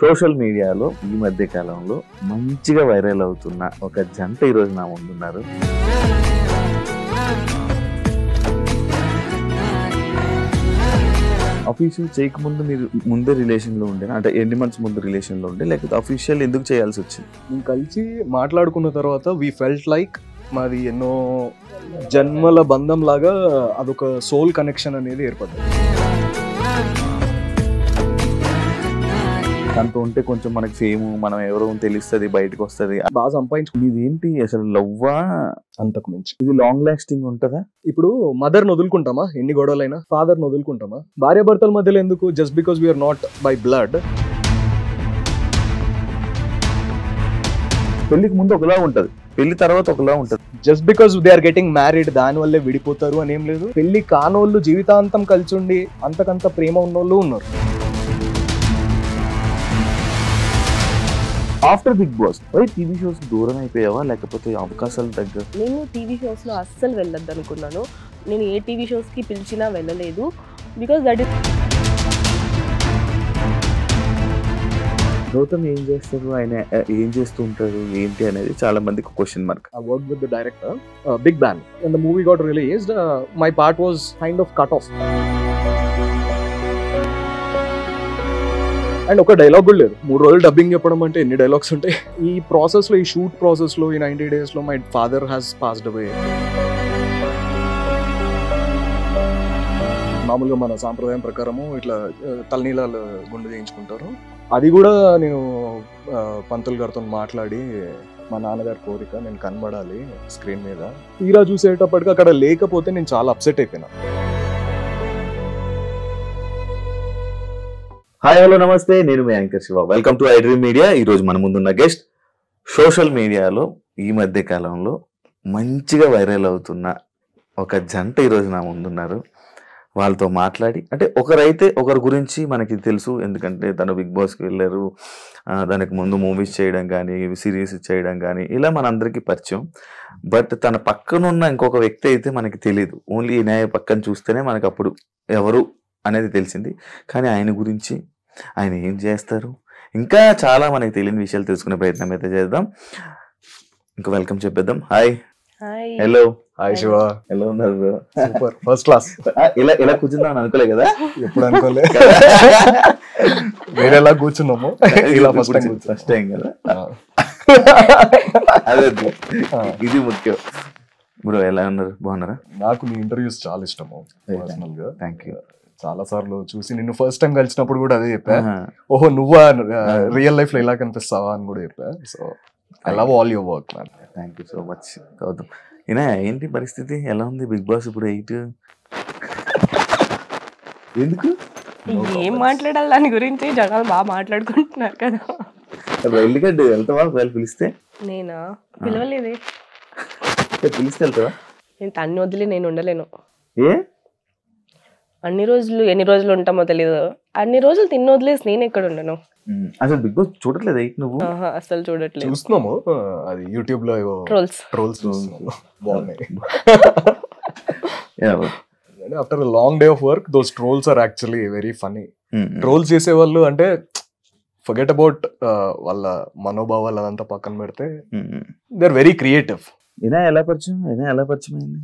Social మీడియాలో ఈ మధ్య కాలంలో మంచిగా వైరల్ అవుతున్న ఒక జంట ఈరోజు నా ముందున్నారు. అఫీషియల్ చేయకముందు మీరు ముందే రిలేషన్లో ఉండేనా? అంటే ఎన్ని మంత్స్ ముందు రిలేషన్లో ఉండే, లేకపోతే అఫీషియల్ ఎందుకు చేయాల్సి వచ్చింది? మేము కలిసి మాట్లాడుకున్న తర్వాత వీ ఫెల్ట్ లైక్ మాది ఎన్నో జన్మల బంధం లాగా అదొక సోల్ కనెక్షన్ అనేది ఏర్పడింది. దాంతో ఉంటే కొంచెం మనకి ఫేమ్, మనం ఎవరో తెలుస్తుంది, బయటకు వస్తుంది, బాగా సంపాదించుకుంది. ఇది ఏంటి అసలు లవ్వా? అంతకు మించి ఇది లాంగ్ లాస్టింగ్ ఉంటుందా? ఇప్పుడు మదర్ వదులుకుంటామా ఎన్ని గొడవలైనా? ఫాదర్ వదులుకుంటామా? భార్యాభర్తల మధ్యలో ఎందుకు? Just because we're not by blood. పెళ్లికి ముందు ఒకలా ఉంటది, పెళ్లి తర్వాత ఒకలా ఉంటది. Just because they are getting married దాని వల్లే విడిపోతారు అని ఏం లేదు. పెళ్లి కానోళ్ళు జీవితాంతం కలిసి ఉండి అంతకంత ప్రేమ ఉన్నోళ్ళు ఉన్నారు. After Bigg Boss TV shows దూరం అయిపోయావా, లేకపోతే అవకాశాలు తగ్గ? నేను టీవీ షోస్ లో అస్సలు వెళ్ళొద్దు అనుకున్నాను. నేను ఏ టీవీ షోస్ కి పిలిచినా వెళ్ళలేదు. బికాస్ దట్ ఇస్ గౌతమ్ ఏం చేస్తారు, ఆయన ఏం చేస్తూ ఉంటారు ఏంటి అనేది చాలా మందికి question mark. I worked with the director, Big Bang. When the movie got released, my part was kind of cut off. And ఒక డైలాగ్ కూడా లేదు. 3 రోజులు డబ్బింగ్ చెప్పడం అంటే ఎన్ని డైలాగ్స్ ఉంటాయి? ఈ ప్రాసెస్ లో, ఈ షూట్ ప్రాసెస్ లో, ఈ 90 days లో మై ఫాదర్ హ్యాస్ పాస్డ్ అవే. మామూలుగా మన సాంప్రదాయం ప్రకారము ఇట్లా తలనీలాలు గుండె చేయించుకుంటారు. అది కూడా నేను పంతులు గారితో మాట్లాడి, మా నాన్నగారి కోరిక నేను కనబడాలి స్క్రీన్ మీద. తీరా చూసేటప్పటికి అక్కడ లేకపోతే నేను చాలా అప్సెట్ అయిపోయినా. హాయ్, హలో, నమస్తే. నేను మీ anchor Shiva. Welcome to iDream media. ఈరోజు మన ముందున్న గెస్ట్ సోషల్ మీడియాలో ఈ మధ్య కాలంలో మంచిగా వైరల్ అవుతున్న ఒక జంట ఈరోజు నా ముందున్నారు. వాళ్ళతో మాట్లాడి, అంటే ఒకరైతే ఒకరి గురించి మనకి తెలుసు, ఎందుకంటే తను బిగ్ బాస్కి వెళ్ళారు, దానికి ముందు మూవీస్ చేయడం కానీ, సిరీస్ చేయడం కానీ, ఇలా మనందరికీ పరిచయం. బట్ తన పక్కనున్న ఇంకొక వ్యక్తి అయితే మనకి తెలియదు. ఓన్లీ ఈ న్యాయ పక్కన చూస్తేనే మనకు అప్పుడు ఎవరు అనేది తెలిసింది. కానీ ఆయన గురించి, ఆయన ఏం చేస్తారు, ఇంకా చాలా మనకి తెలియని విషయాలు తెలుసుకునే ప్రయత్నం అయితే చేద్దాం. ఇంకా వెల్కమ్ చెప్పేద్దాం. హాయ్. హలో. హాయ్ శివ, ఎలా ఉన్నారు? Super, first class. ఇలా కూర్చుందాం అనుకోలే కదా? ఎప్పుడు అనుకోలే. వేరేలా కూర్చున్నాము, ఇలా ఫస్ట్ టైం కదా. అదే, ఇది ముఖ్యం. బ్రో, ఎలా ఉన్నారు? బాగున్నారా? నాకు నీ ఇంటర్వ్యూస్ చాలా ఇష్టము పర్సనల్ గా. Thank you. చాలా సార్లు చూసి, నిన్ను ఫస్ట్ టైం కలిసినప్పుడు కూడా అదే చెప్పా, ఓహో నువ్వా రియల్ లైఫ్ లో ఇలా కనిపిస్తావా అని కూడా చెప్పా. So I love all your work man. Thank you so much Gautam. ఈయన ఏంటి పరిస్థితి, ఎలా ఉంది బిగ్ బాస్ ఇప్పుడు 8? ఎందుకు ఏం మాట్లాడాలి దాని గురించి? జనాలు బాగా మాట్లాడుకుంటున్నారు కదా. వెళ్ళిగడ్డు వెళ్తావా? ఒకవేళ పిలిస్తే? నేనా? పిలవలేదే. పిలిస్తే వెళ్తావా? నేను తన్ని వదిలి నేను ఉండలేను. ఏ అన్ని రోజులు ఎన్ని రోజులు ఉంటామో తెలీదు. అన్ని రోజులు తిన్న వదిలేసి నేను ఎక్కడ ఉండను. అసలు బిగ్ బాస్ చూడట్లేదు 8 నువ్వు? అసలు చూడట్లేదు. చూస్తున్నాము, అది యూట్యూబ్ లో ట్రోల్స్ బాగున్నాయి. After long day of work those trolls are actually very funny. Trolls చేసే వాళ్ళు అంటే ఫర్గెట్ అబౌట్ వాళ్ళ మనోభావాలు అదంతా పక్కన పెడితే దే ఆర్ వెరీ క్రియేటివ్. ఎలా పరిచయం అయింది?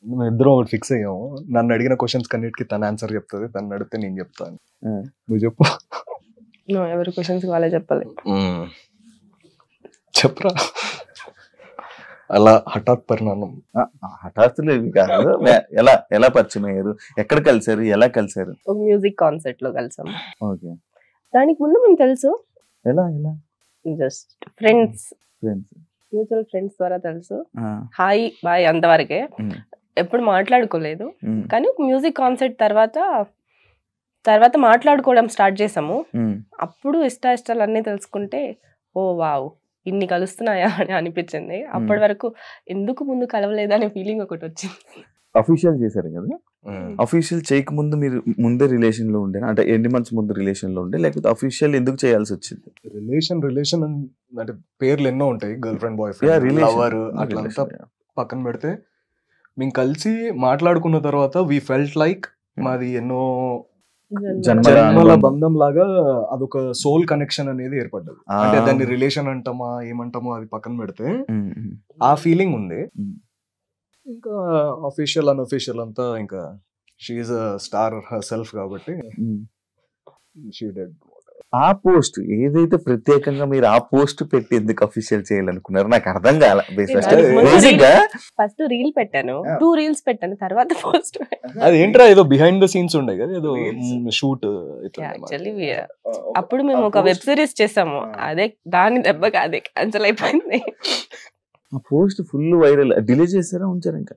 మేము ఇద్దరం ఒకటి ఫిక్స్ అయ్యాము. నన్ను అడిగిన క్వశ్చన్స్ కన్నిటికి తన ఆన్సర్ చెప్తుంది, తను అడిగితే నేను చెప్తాను. నువ్వు చెప్పు. ఎవరి క్వశ్చన్స్ వాళ్ళే చెప్పాలి. చెప్పరా. అలా హఠాత్ పరిణామం. హఠాత్తులు కాదు, ఎలా పరిచయం అయ్యారు, ఎక్కడ కలిసారు, ఎలా కలిసారు? ఒక మ్యూజిక్ కాన్సర్ట్ లో కలిసాము. ఓకే. దానికి ముందు మేము తెలుసు. ఎలా? జస్ట్ ఫ్రెండ్స్, మ్యూచువల్ ఫ్రెండ్స్ ద్వారా తెలుసు. హాయ్ బాయ్ అంతవరకే, ఎప్పుడు మాట్లాడుకోలేదు. కానీ మ్యూజిక్ కాన్సర్ట్ తర్వాత మాట్లాడుకోవడం స్టార్ట్ చేసాము. అప్పుడు ఇష్టాలు అన్నీ తెలుసుకుంటే, ఓ వావ్ ఇన్ని కలుస్తున్నాయా అని అనిపించింది. అప్పటి వరకు ఎందుకు ముందు కలవలేదు అనే ఫీలింగ్ ఒకటి వచ్చింది. అఫీషియల్ చేశారు కదా? అఫీషియల్ చేయకముందు మీరు ముందే రిలేషన్ లో ఉండే, అంటే ఎన్ని మంత్స్ ముందు రిలేషన్ లో ఉండే, లేకపోతే అఫీషియల్ ఎందుకు చేయాల్సి వచ్చింది? రిలేషన్ అంటే పేర్లు ఎన్నో ఉంటాయి, girl friend, boy friend, lover, అట్లంతా పక్కన పెడితే మేము కలిసి మాట్లాడుకున్న తర్వాత వీ ఫెల్ట్ లైక్ మాది ఎన్నో జన్మల బంధం లాగా అదొక సోల్ కనెక్షన్ అనేది ఏర్పడ్డది. అంటే దాన్ని రిలేషన్ అంటామా ఏమంటామో అది పక్కన పెడితే ఆ ఫీలింగ్ ఉంది. ఇంకా అఫీషియల్ అన్అఫీషియల్ అంతా ఇంకా she's a star herself కాబట్టి షీ డెడ్. ఆ పోస్ట్ ఏదైతే ప్రత్యేకంగా మీరు ఆ పోస్ట్ పెట్టి ఎందుకు అఫీషియల్ చేయాలనుకున్నారు నాకు అర్థం కాల. ఫస్ట్ రీల్ పెట్టాను, 2 రీల్స్ పెట్టాను, తర్వాత పోస్ట్. అది ఏంట్రా ఏదో బిహైండ్ ద సీన్స్ ఉండే కదా, ఏదో షూట్. యాక్చువల్లీ అప్పుడు మేము ఒక వెబ్ సిరీస్ చేసాము, అదే దాని దెబ్బకి అదే క్యాన్సిల్ అయిపోయింది. ఆ పోస్ట్ ఫుల్ వైరల్. డిలీట్ చేస్తారా ఉంచారా? ఇంకా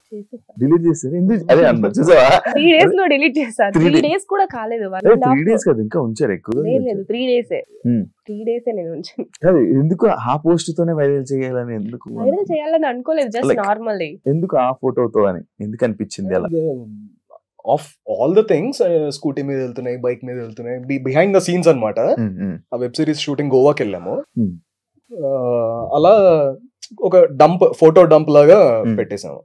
డిలీట్ చేస్తారా? ఎందుకు? అదే అన్న చూసావా 3 days లో డిలీట్ చేశారు. 3 days కూడా కాలేదు. 3 days కదా, ఇంకా ఉంచారు ఎక్కువ? లేదు 3 days 3 days నేను ఉంచాను. అదే ఎందుకు ఆ పోస్ట్ తోనే వైరల్ చేయాలని? ఎందుకు వైరల్ చేయాలని అనుకోలేదు, జస్ట్ నార్మల్లీ. ఎందుకు ఆ ఫోటోతో అని ఎందుకు అనిపించింది అలా? Of all the things, scooty మీద వెళ్తున్నాయి, బైక్ మీద వెళ్తున్నాయి, బిహైండ్ ద సీన్స్ అన్నమాట. ఆ వెబ్ సిరీస్ షూటింగ్ గోవాకి వెళ్ళాము. అలా ఒక ఫోటో డంప్ లాగా పెట్టేసాము.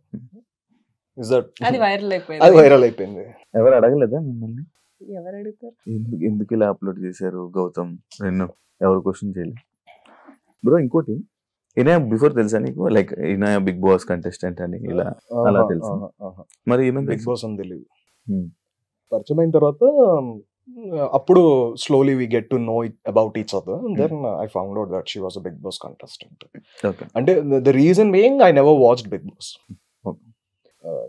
అది వైరల్ అయిపోయింది. ఎవరు అడగలేదా మిమ్మల్ని? ఎవరు అడుగుతారు ఎందుకు ఇలా అప్లోడ్ చేశారు గౌతమ్? ఎవరు క్వశ్చన్ చేయలేదు బ్రో. ఇంకోటి, ఈయన బిఫోర్ తెలుసా నీకు? లైక్ ఈయన బిగ్ బాస్ కంటెస్టెంట్ అని ఇలా అలా తెలుసు? మరి ఏమైంది? బిగ్ బాస్ అని తెలియదు. పరిచయం అయిన తర్వాత అప్పుడు slowly we get to know about each other, and then I found out that she was a Big Boss contestant. Okay. And the reason being I never watched Big Boss.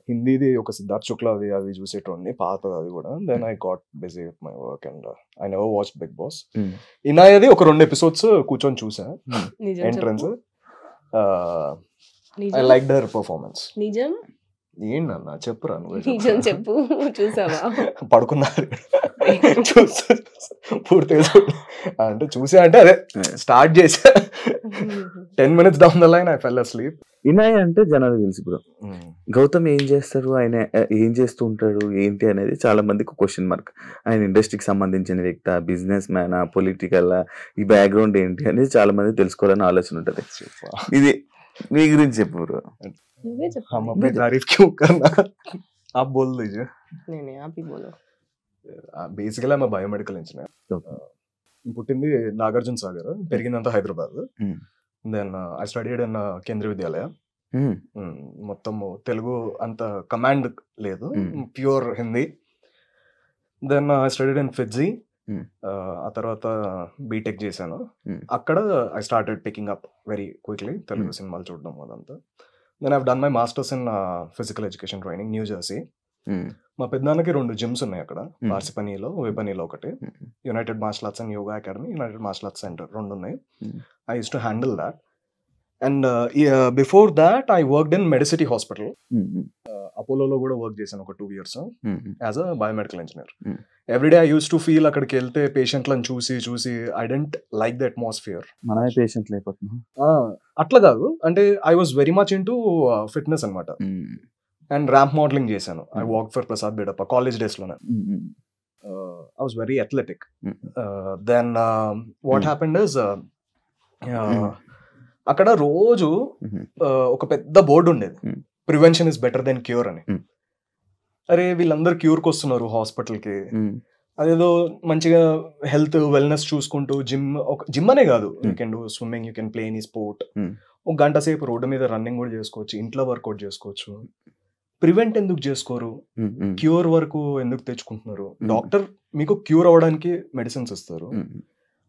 హిందీది ఒక సిద్ధార్థ్ శుక్లా అది చూసేటోడిని పాతది అది కూడా. Then I got busy with my work and I never watched Bigg Boss. ఇనాయది ఒక 2 episodes కూర్చొని చూసా. Entrance I liked her performance. నిజం ఏంటన్నా చెప్పురా నువ్వు? నిజం చెప్పు. చూసావా? పడుకున్నారు పూర్తిగా అంటే చూసా అంటే అదే స్టార్ట్ చేసా. 10 minutes down the line I fell asleep. ఇనాయ్ అంటే జనాలు తెలుసు బ్రో. గౌతమ్ ఏం చేస్తారు, ఆయన ఏం చేస్తూ ఉంటాడు ఏంటి అనేది చాలా మందికి క్వశ్చన్ మార్క్. ఆయన ఇండస్ట్రీకి సంబంధించిన వ్యక్తి, బిజినెస్ మ్యానా, పొలిటికల్, ఈ బ్యాక్గ్రౌండ్ ఏంటి అనేది చాలా మంది తెలుసుకోవాలని ఆలోచన ఉంటుంది. ఇది మీ గురించి చెప్పు బ్రో. तारीफ क्यों करना, आप बोल दीजिए. नहीं आप ही बोलो. బేసికలీ ఆమె బయోమెడికల్ ఇంజనీర్. పుట్టింది నాగార్జున సాగర్, పెరిగిందంతా Hyderabad. Then I studied in Kendriya Vidyalaya. మొత్తం తెలుగు అంత కమాండ్ లేదు, pure Hindi. Then I studied in Fiji. ఆ తర్వాత బీటెక్ చేశాను. అక్కడ I started picking up very quickly Telugu సినిమాలు చూడడం అదంతా. Then I've done my masters in physical education training, New Jersey. మా పెద్దనాన్నకి 2 gyms ఉన్నాయి అక్కడ, పార్సిపనీలో, వెపనీలో ఒకటి. United Martial Arts and Yoga Academy, United Martial arts centre 2 ఉన్నాయి. I used to handle that. And before that I worked in Medicity hospital. అపోలోలో కూడా వర్క్ చేశాను ఒక 2 years as a biomedical engineer. Everyday I used to feel అక్కడికి వెళ్తే పేషెంట్లను చూసి I didn't like the atmosphere. మనమే పేషెంట్లు అయిపోతున్నాం. అట్లా కాదు, అంటే I was very much into fitness అనమాట. అండ్ ర్యాంప్ మోడలింగ్ చేశాను. I walk for Prasad Bidapa college డేస్లోనే. I was very athletic. Then what happened is అక్కడ రోజు ఒక పెద్ద బోర్డు ఉండేది, prevention is better than cure అని. అరే వీళ్ళందరూ క్యూర్కి వస్తున్నారు హాస్పిటల్కి, అదేదో మంచిగా హెల్త్ వెల్నెస్ చూసుకుంటూ జిమ్ అనే కాదు, you can do swimming, you can play any sport. 1 గంట సేపు రోడ్డు మీద రన్నింగ్ కూడా చేసుకోవచ్చు, ఇంట్లో వర్కౌట్ చేసుకోవచ్చు. ప్రివెంట్ ఎందుకు చేసుకోరు, క్యూర్ వరకు ఎందుకు తెచ్చుకుంటున్నారు? డాక్టర్ మీకు క్యూర్ అవ్వడానికి మెడిసిన్స్ ఇస్తారు,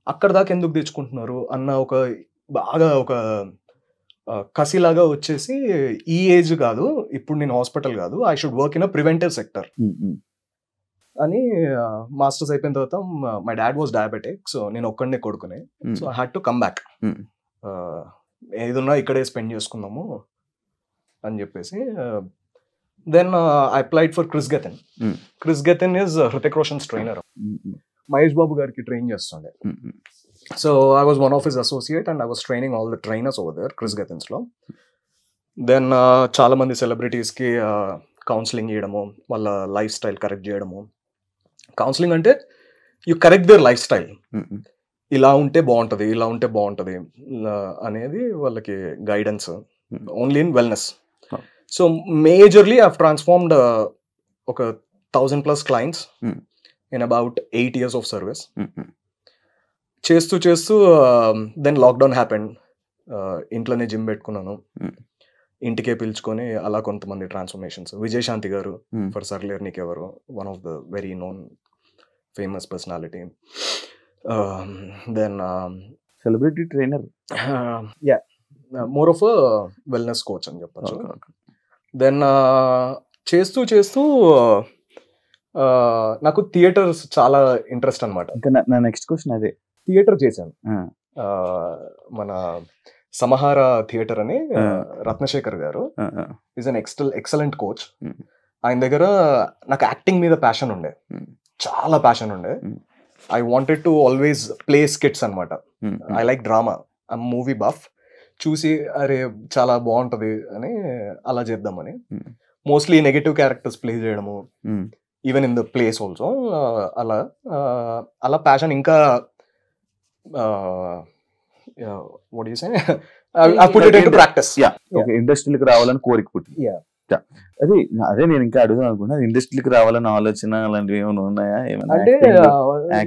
అక్కడ దాకా ఎందుకు తెచ్చుకుంటున్నారు అన్న ఒక బాగా ఒక కసిలాగా వచ్చేసి, ఈ ఏజ్ కాదు ఇప్పుడు నేను హాస్పిటల్ కాదు, I should work in a preventive sector అని. మాస్టర్స్ అయిపోయిన తర్వాత my dad was diabetic, so నేను ఒక్కడనే కొడుకునే. So I had to come back, ఏదున్నా ఇక్కడే స్పెండ్ చేసుకుందాము అని చెప్పేసి. Then I applied for Kris Gethin. Kris Gethin is Hrithik Roshan's trainer. Mahesh Babu గారికి ట్రైన్ చేస్తుండే. So I was one of his associate and I was training all the trainers over there క్రిస్ గెతిన్స్లో. Then చాలా మంది సెలబ్రిటీస్కి కౌన్సిలింగ్ చేయడము, వాళ్ళ లైఫ్ స్టైల్ కరెక్ట్ చేయడము. Counselling అంటే you correct their life style, ఇలా ఉంటే బాగుంటుంది, ఇలా ఉంటే బాగుంటుంది అనేది వాళ్ళకి guidance, only in wellness. So majorly I transformed ఒక 1000+ clients in about 8 years of service. చేస్తూ చేస్తూ దెన్ లాక్డౌన్ హ్యాపెండ్. ఇంట్లోనే జిమ్ పెట్టుకున్నాను, ఇంటికే పిలుచుకొని అలా కొంతమంది ట్రాన్స్ఫర్మేషన్స్. విజయశాంతి గారు for Sarileru Neekevvaru, one of the very known famous personality. Then celebrity trainer, yeah more of wellness coach అని చెప్పచ్చు. దెన్ చేస్తూ చేస్తూ నాకు థియేటర్స్ చాలా ఇంట్రెస్ట్ అనమాట. ఇంకా నా నెక్స్ట్ క్వశ్చన్ అదే. థియేటర్ చేశాను, మన సమహార థియేటర్ అని. రత్నశేఖర్ గారు ఈజ్ అన్ ఎక్సలెంట్ కోచ్. ఆయన దగ్గర నాకు యాక్టింగ్ మీద ప్యాషన్ ఉండే, చాలా ప్యాషన్ ఉండే. I wanted to always play skits అనమాట. I like drama, I movie buff. చూసి అరే చాలా బాగుంటది అని అలా చేద్దామని మోస్ట్లీ నెగటివ్ క్యారెక్టర్స్ ప్లే చేయడము, even in the plays also. అలా అలా ప్యాషన్ ఇంకా what do you say? I put it into practice. Okay, ఇండస్ట్రీకి రావాలని కోరిక పుట్టింది. అదే నేను ఇంకా అడుగుదాం అనుకున్నా, ఇండస్ట్రీకి రావాలని ఆలోచన అలాంటివి ఏమైనా ఉన్నాయా? అంటే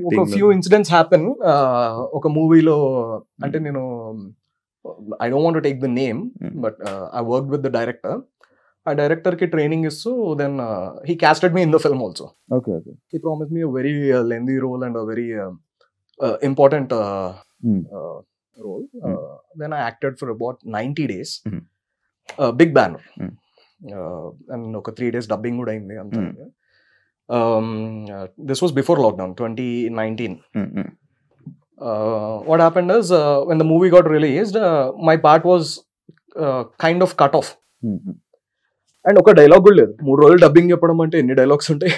ఒక ఫ్యూ ఇన్సిడెంట్స్ హ్యాపెన్. ఒక మూవీలో అంటే నేను I don't want to take the name, but I work with the director. ఆ డైరెక్టర్ కి ట్రైనింగ్ ఇస్తూ then he casted me in the film also. Okay, he promised me a very lengthy role and a very important role. Then I acted for about 90 days. Big banner. And oka 3 days dubbing kuda ayindi anta. This was before lockdown, 2019. What happened is when the movie got released, my part was kind of cut off. And ఒక dialogue కూడా లేదు. 3 రోజులు dubbing చెప్పడం అంటే ఎన్ని dialogues ఉంటాయి?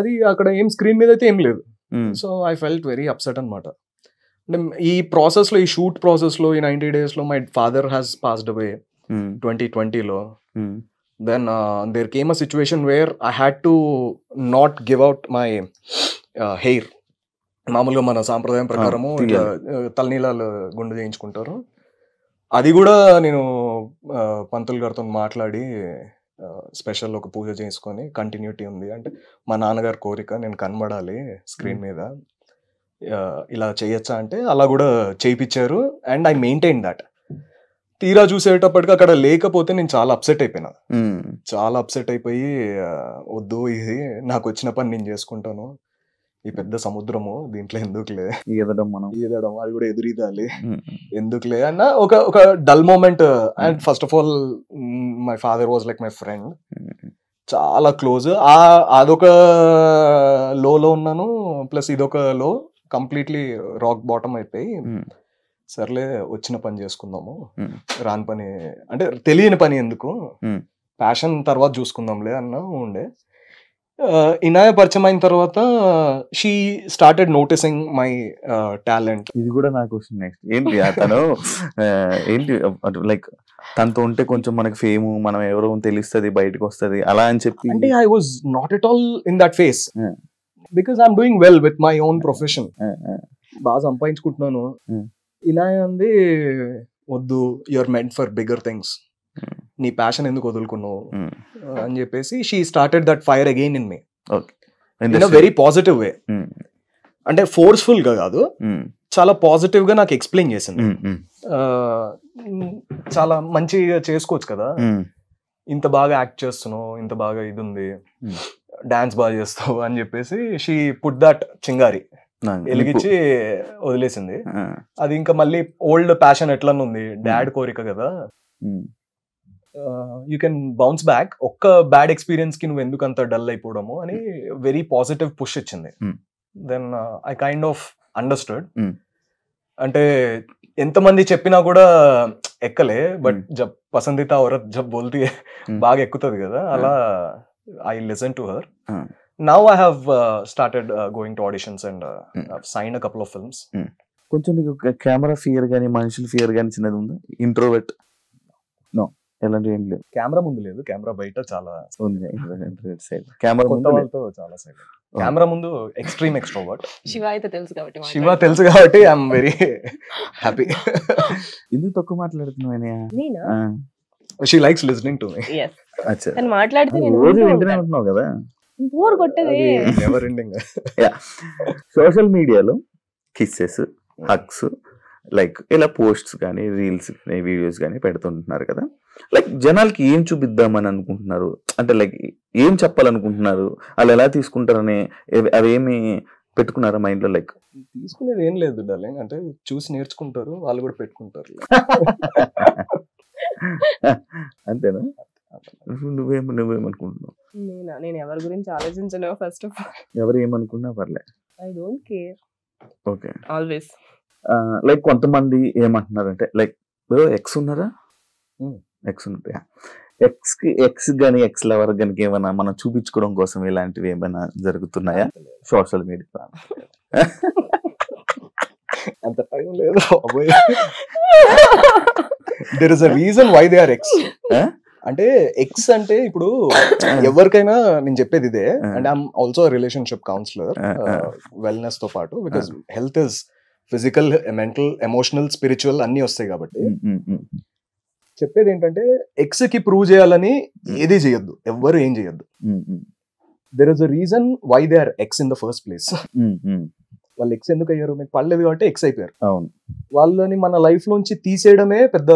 అది అక్కడ ఏం స్క్రీన్ మీద అయితే ఏం లేదు. So I felt very upset అనమాట. అంటే ఈ ప్రాసెస్లో, ఈ షూట్ ప్రాసెస్లో, ఈ 90 daysలో my father has passed away 2020లో. Then there came a situation where I had to not give out my hair. మామూలుగా మన సాంప్రదాయం ప్రకారము ఇట్లా తలనీలాలు గుండు చేయించుకుంటారు. అది కూడా నేను పంతులు గారితో మాట్లాడి స్పెషల్ ఒక పూజ చేసుకొని కంటిన్యూటీ ఉంది అంటే మా నాన్నగారి కోరిక, నేను కనబడాలి స్క్రీన్ మీద, ఇలా చేయొచ్చా అంటే అలా కూడా చేయించారు. And I maintain that. తీరా చూసేటప్పటికి అక్కడ లేకపోతే నేను చాలా అప్సెట్ అయిపోయినా. చాలా అప్సెట్ అయిపోయి వద్దు, ఇది నాకు వచ్చిన పని నేను చేసుకుంటాను, ఈ పెద్ద సముద్రము దీంట్లో ఎందుకులే ఈదడం, అది కూడా ఎదురీదాలి, ఎందుకులే అన్న ఒక dull moment. And first of all my father was like my friend, చాలా క్లోజ్. అదొక లోలో ఉన్నాను, ప్లస్ ఇదొక లో, కంప్లీట్లీ రాక్ బాటమ్ అయిపోయి సర్లే వచ్చిన పని చేసుకుందాము, రాని పని అంటే తెలియని పని ఎందుకు, ప్యాషన్ తర్వాత చూసుకుందాంలే అన్న ఉండే. ఇనాయ పరిచయం అయిన తర్వాత she started noticing my talent. ఇది కూడా నా క్వశ్చన్ నెక్స్ట్. ఏంటి తను ఏంటి లైక్ తనతో ఉంటే కొంచెం మనకి ఫేమ్, మనం ఎవరో తెలుస్తుంది, బయటకు వస్తుంది అలా అని చెప్పి? అంటే I was not at all in that phase, because I'm doing well with my own profession, బాగా సంపాదించుకుంటున్నాను. ఇనాయ అంది వద్దు, you're meant for bigger things, నీ ప్యాషన్ ఎందుకు వదులుకున్నావు అని చెప్పేసి she started that fire again in me in a very positive way. అంటే ఫోర్స్ఫుల్ గా కాదు, చాలా పాజిటివ్ గా నాకు ఎక్స్ప్లెయిన్ చేసింది. చాలా మంచిగా చేసుకోవచ్చు కదా, ఇంత బాగా యాక్ట్ చేస్తున్నావు, ఇంత బాగా ఇది ఉంది, డాన్స్ బాగా చేస్తావు అని చెప్పేసి షీ పుట్ దట్ చింగారి వెలిగించి వదిలేసింది. అది ఇంకా మళ్ళీ ఓల్డ్ ప్యాషన్ ఎట్లా ఉంది, డాడ్ కోరిక కదా, యూ కెన్ బౌన్స్ బ్యాక్. ఒక్క బ్యాడ్ ఎక్స్పీరియన్స్ కి నువ్వు ఎందుకు అంత డల్ అయిపోవడము అని వెరీ పాజిటివ్ పుష్ ఇచ్చింది. Then I kind of understood. అంటే ఎంతమంది చెప్పినా కూడా ఎక్కలే, బట్ జబ్ పసందీత ఔరత్ జబ్ బోల్తీ బాగా ఎక్కుతుంది కదా, అలా I listen to her. Now I have started going to auditions and signed a couple of films. కొంచెం నీకు కెమెరా ఫియర్ కానీ మనుషుల ఫియర్ కానీ చిన్నది ఉందా? ఇంట్రోవర్ట్? నో, ఎలాంటి ఏం లేదు. కెమెరా ముందు లేదు, కెమెరా బయట చాలా ఉంది. కెమెరా ముందు చాలా సైడ్, కెమెరా ముందు ఎక్స్ట్రీమ్ ఎక్స్ట్రోవర్ట్. శివ అయితే తెలుసు కాబట్టి ఐఎమ్ వెరీ హ్యాపీ. ఎందుకు తక్కువ మాట్లాడుతున్నావు? She likes listening to me. మాట్లాడితే రోజు వింటూనే ఉంటున్నావు కదా. బోర్ కొట్టదే. Never ending. సోషల్ మీడియాలో కిస్సెస్, హగ్స్, లైక్ ఇలా పోస్ట్స్ కానీ రీల్స్ కానీ వీడియోస్ కానీ పెడుతుంటున్నారు కదా. లైక్ జనాలకి ఏం చూపిద్దామని అనుకుంటున్నారు, అంటే లైక్ ఏం చెప్పాలనుకుంటున్నారు, వాళ్ళు ఎలా తీసుకుంటారని అవేమి పెట్టుకున్నారా మైండ్ లో? లైక్ తీసుకునేది ఏం లేదు డార్లింగ్, అంటే చూసి నేర్చుకుంటారు, వాళ్ళు కూడా పెట్టుకుంటారు. అంతేనా? నువ్వేమనుకుంటున్నావు? నేను ఎవరి గురించి ఆలోచించను. ఫస్ట్ ఆఫ్ ఆల్ ఎవరు ఏమనుకున్నా పర్లే, I don't care. Okay. Always like కొంతమంది ఏమంటున్నారంటే లైక్ ఎక్స్ ఉన్నారా, ఎక్స్ ఉన్నారా, ఎక్స్ గానీ ఎక్స్ లవర్ గానీ ఏమైనా మనం చూపించుకోవడం కోసం ఇలాంటివి ఏమైనా జరుగుతున్నాయా సోషల్ మీడియా? అంత టైం లేదు. There is a reason why they are ex. అంటే ఎక్స్ అంటే ఇప్పుడు ఎవరికైనా నేను చెప్పేది ఇదే. అంటే I'm also relationship counselor wellness తో పాటు, because health is physical, mental, emotional, spiritual అన్ని వస్తాయి కాబట్టి చెప్పేది ఏంటంటే ఎక్స్ కి ప్రూవ్ చేయాలని ఏది చేయొద్దు, ఎవ్వరు ఏం చేయొద్దు. There is a reason why they are ex in the first place. వాళ్ళు ఎక్స్ ఎందుకు అయ్యారు? మీకు పడలేదు కాబట్టి ఎక్స్ అయిపోయారు. అవును. వాళ్ళని మన లైఫ్ లోంచి తీసేయడమే పెద్ద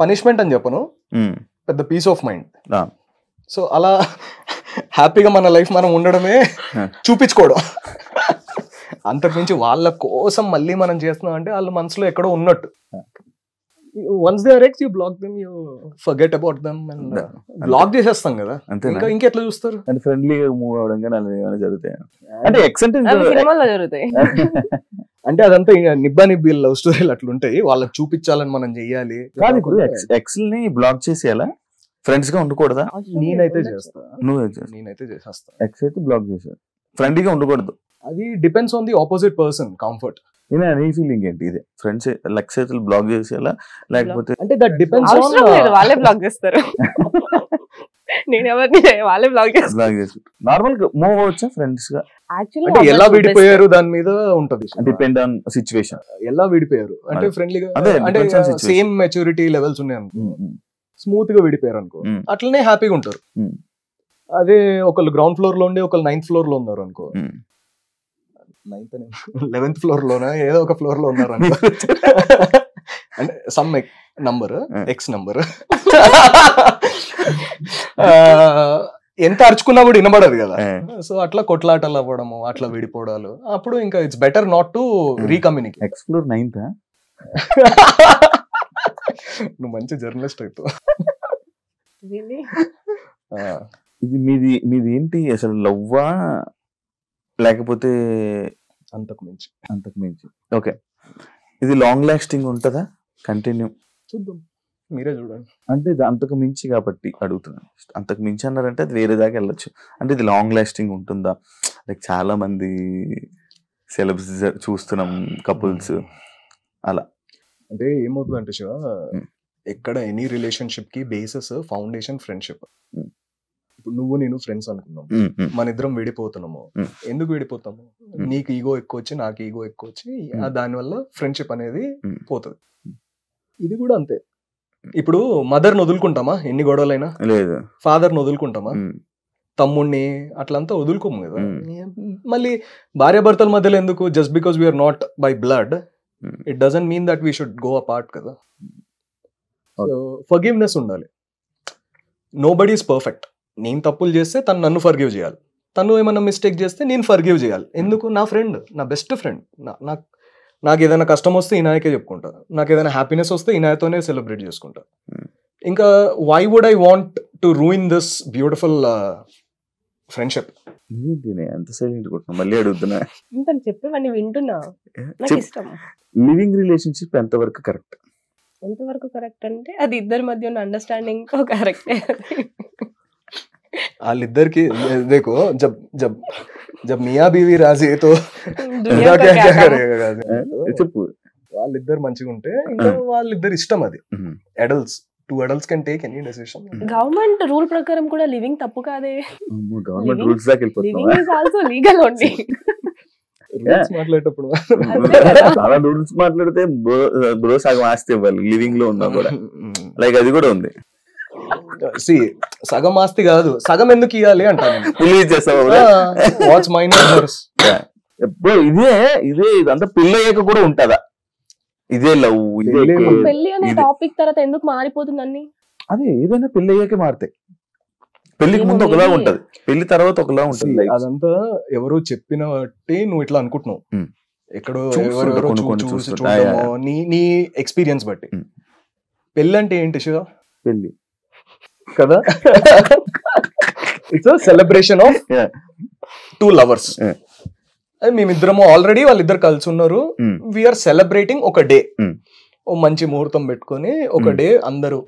పనిష్మెంట్ అని చెప్పను, పెద్ద పీస్ ఆఫ్ మైండ్. సో అలా హ్యాపీగా మన లైఫ్ మనం ఉండడమే చూపించుకోవడం. అంతకుమించి వాళ్ళ కోసం మళ్ళీ మనం చేస్తున్నాం అంటే వాళ్ళ మనసులో ఎక్కడో ఉన్నట్టు. Once they are ex, you block them, you forget about them and block చేసేస్తాం కదా. ఇంకెట్లా చూస్తారు? అంటే ఫ్రెండ్లీగా మూవ్ అవడం కానీ అలా ఏమైనా జరుగుతాయి అంటే ఎక్స్ అంటే సినిమాలో జరుగుతాయి. అంటే అదంతా నిబ్బా నిబ్బి లవ్ స్టోరీలు అట్లుంటాయి, వాళ్ళకి చూపించాలని మనం చెయ్యాలి. కానీ ఇప్పుడు ఎక్స్ ని బ్లాక్ చేసేయాలా, ఫ్రెండ్స్ గా ఉండకూడదా? నేనైతే చేస్తా. నేనైతే చేసేస్తా. ఎక్స్ అయితే బ్లాక్ చేసాను, ఫ్రెండ్లీగా ఉండకూడదు. అది depends on the opposite person comfort. నీ ఫీలింగ్ ఏంటి? ఇది ఫ్రెండ్స్ లెక్స్ అయితే బ్లాక్ చేసేయాలా లేకపోతే? అంటే దట్ డిపెండ్స్ ఆన్, వాళ్ళే బ్లాక్ చేస్తారు. నేను ఎవరిని వాళ్ళే బ్లాక్ చేస్తారు. నార్మల్ గా మూవ్ అవ్వచ్చా ఫ్రెండ్స్ గా? అంటే ఎలా విడిపోయారు దాని మీద ఉంటది, డిపెండ్ ఆన్ సిచ్యువేషన్. ఎలా విడిపోయారు అంటే ఫ్రెండ్లీగా, అంటే సేమ్ మెచ్యూరిటీ లెవెల్స్ ఉన్నాయి అనుకో, స్మూత్ గా విడిపోయారు అనుకో, అట్లనే హ్యాపీగా ఉంటారు. అదే ఒకళ్ళు గ్రౌండ్ ఫ్లోర్ లో ఉండి ఒకళ్ళు 9th ఫ్లోర్ లో ఉన్నారు అనుకో, 11th ఫ్లోర్ లోనా ఏదో ఒక ఫ్లోర్ లో ఉన్నారు అనుకో, అంటే సమ్ నంబర్, ఎక్స్ నంబర్, ఎంత అరుచుకున్నా కూడా వినబడదు కదా. సో అట్లా కొట్లాటలు అవ్వడము, అట్లా విడిపోవడాలు, అప్పుడు ఇంకా it's better not to recommunicate. Ex floor 9th. నువ్వు మంచి జర్నలిస్ట్ అయిపో. ఇది మీది ఏంటి అసలు, లవ్వా లేకపోతే అంతకు మించి? ఓకే. ఇది లాంగ్ లాస్టింగ్ ఉంటుందా, కంటిన్యూ? చూద్దాం, మీరే చూడండి. అంటే ఇది అంతకు మించి కాబట్టి అడుగుతున్నాను. అంతకు మించి అన్నారంటే అది వేరే దాకా వెళ్ళొచ్చు. అంటే ఇది లాంగ్ లాస్టింగ్ ఉంటుందా? లైక్ చాలా మంది సెలబ్స్ చూస్తున్నాం, కపుల్స్ అలా. అంటే ఏమవుతుందంటే శివ, ఎక్కడ ఎనీ రిలేషన్షిప్ కి బేసిస్ ఫౌండేషన్ ఫ్రెండ్షిప్. ఇప్పుడు నువ్వు నేను ఫ్రెండ్స్ అనుకున్నాం, మన ఇద్దరం విడిపోతున్నాము. ఎందుకు విడిపోతాము? నీకు ఈగో ఎక్కువ వచ్చి నాకు ఈగో ఎక్కువ వచ్చి దానివల్ల ఫ్రెండ్షిప్ అనేది పోతుంది. ఇది కూడా అంతే. ఇప్పుడు మదర్ని వదులుకుంటామా ఎన్ని గొడవలైనా? లేదు. ఫాదర్ని వదులుకుంటామా? తమ్ముడిని అట్లంతా వదులుకోము కదా. మళ్ళీ భార్యాభర్తల మధ్యలో ఎందుకు? Just because we're not by blood, it doesn't mean that we should go apart కదా. సో ఫర్గివ్నెస్ ఉండాలి. Nobody is perfect. నేను తప్పులు చేస్తే తను నన్ను ఫర్గివ్ చేయాలి, తను ఏమన్నా మిస్టేక్ చేస్తే నేను ఫర్గివ్ చేయాలి. ఎందుకు? నా ఫ్రెండ్, నా బెస్ట్ ఫ్రెండ్. నాకు ఏదైనా కష్టం వస్తే ఈనాయకే చెప్పుకుంటా, నాకు ఏదైనా హ్యాపీనెస్ వస్తే ఈనాయతోనే సెలబ్రేట్ చేసుకుంటా. ఇంకా why would I want to ruin this beautiful friendship? ఎంత సైలెంట్ కొట్టినా మళ్ళీ అడుగుతున్నా. చెప్పేవాడిని వింటున్నా. నాకు ఇష్టం. లివింగ్ రిలేషన్షిప్ ఎంతవరకు కరెక్ట్? ఎంతవరకు కరెక్ట్ అంటే అది ఇద్దరి మధ్య ఉన్న అండర్స్టాండింగ్ కరెక్టే. వాళ్ళిద్దరికి దేకో జబ్ మియా బీవీ రాజీ తో చెప్పు, వాళ్ళిద్దరు మంచిగా ఉంటే ఇంకా వాళ్ళిద్దరు ఇష్టం. అది adults, 2 adults can take any decision. Government rule ప్రకారం కూడా లివింగ్ తప్పు కాదే. గవర్నమెంట్ రూల్స్ దాకా వెళ్ళిపోతున్నాం. Living is also legal only. మాట్లాడేటప్పుడు చాలా రూల్స్ మాట్లాడితే బ్రో సగం ఆస్తి ఇవ్వాలి లివింగ్ లో ఉన్నా కూడా. లైక్ అది కూడా ఉంది. సగం ఆస్తి కాదు, సగం ఎందుకు ఇవ్వాలి అంటాను. వాట్స్ మైన్ ఎప్పుడు ఇదే ఇదంతా పెళ్ళయ్యాక కూడా ఉంటదా? ఇదే లవ్, పెళ్లి అనే టాపిక్ తర్వాత ఎందుకు మారిపోతుంది అన్ని? అదే ఏదైనా పెళ్లి అయ్యాకే మారుతాయి. పెళ్లికి ముందు ఒకలా ఉంటది, పెళ్లి తర్వాత ఒకలా ఉంటది. అదంతా ఎవరో చెప్పిన బట్టి నువ్వు ఇట్లా అనుకుంటున్నావు, ఎక్కడో ఎవరెవరో చూసి చూడమో నీ ఎక్స్పీరియన్స్ బట్టి. పెళ్లి అంటే ఏంటి శివ? పెళ్లి కదా, it's celebration of two lovers. మేమిద్దరము ఆల్రెడీ వాళ్ళిద్దరు కలిసి ఉన్నారు, వీఆర్ సెలబ్రేటింగ్ ఒక డే, ఓ మంచి ముహూర్తం పెట్టుకొని ఒక డే అందరూ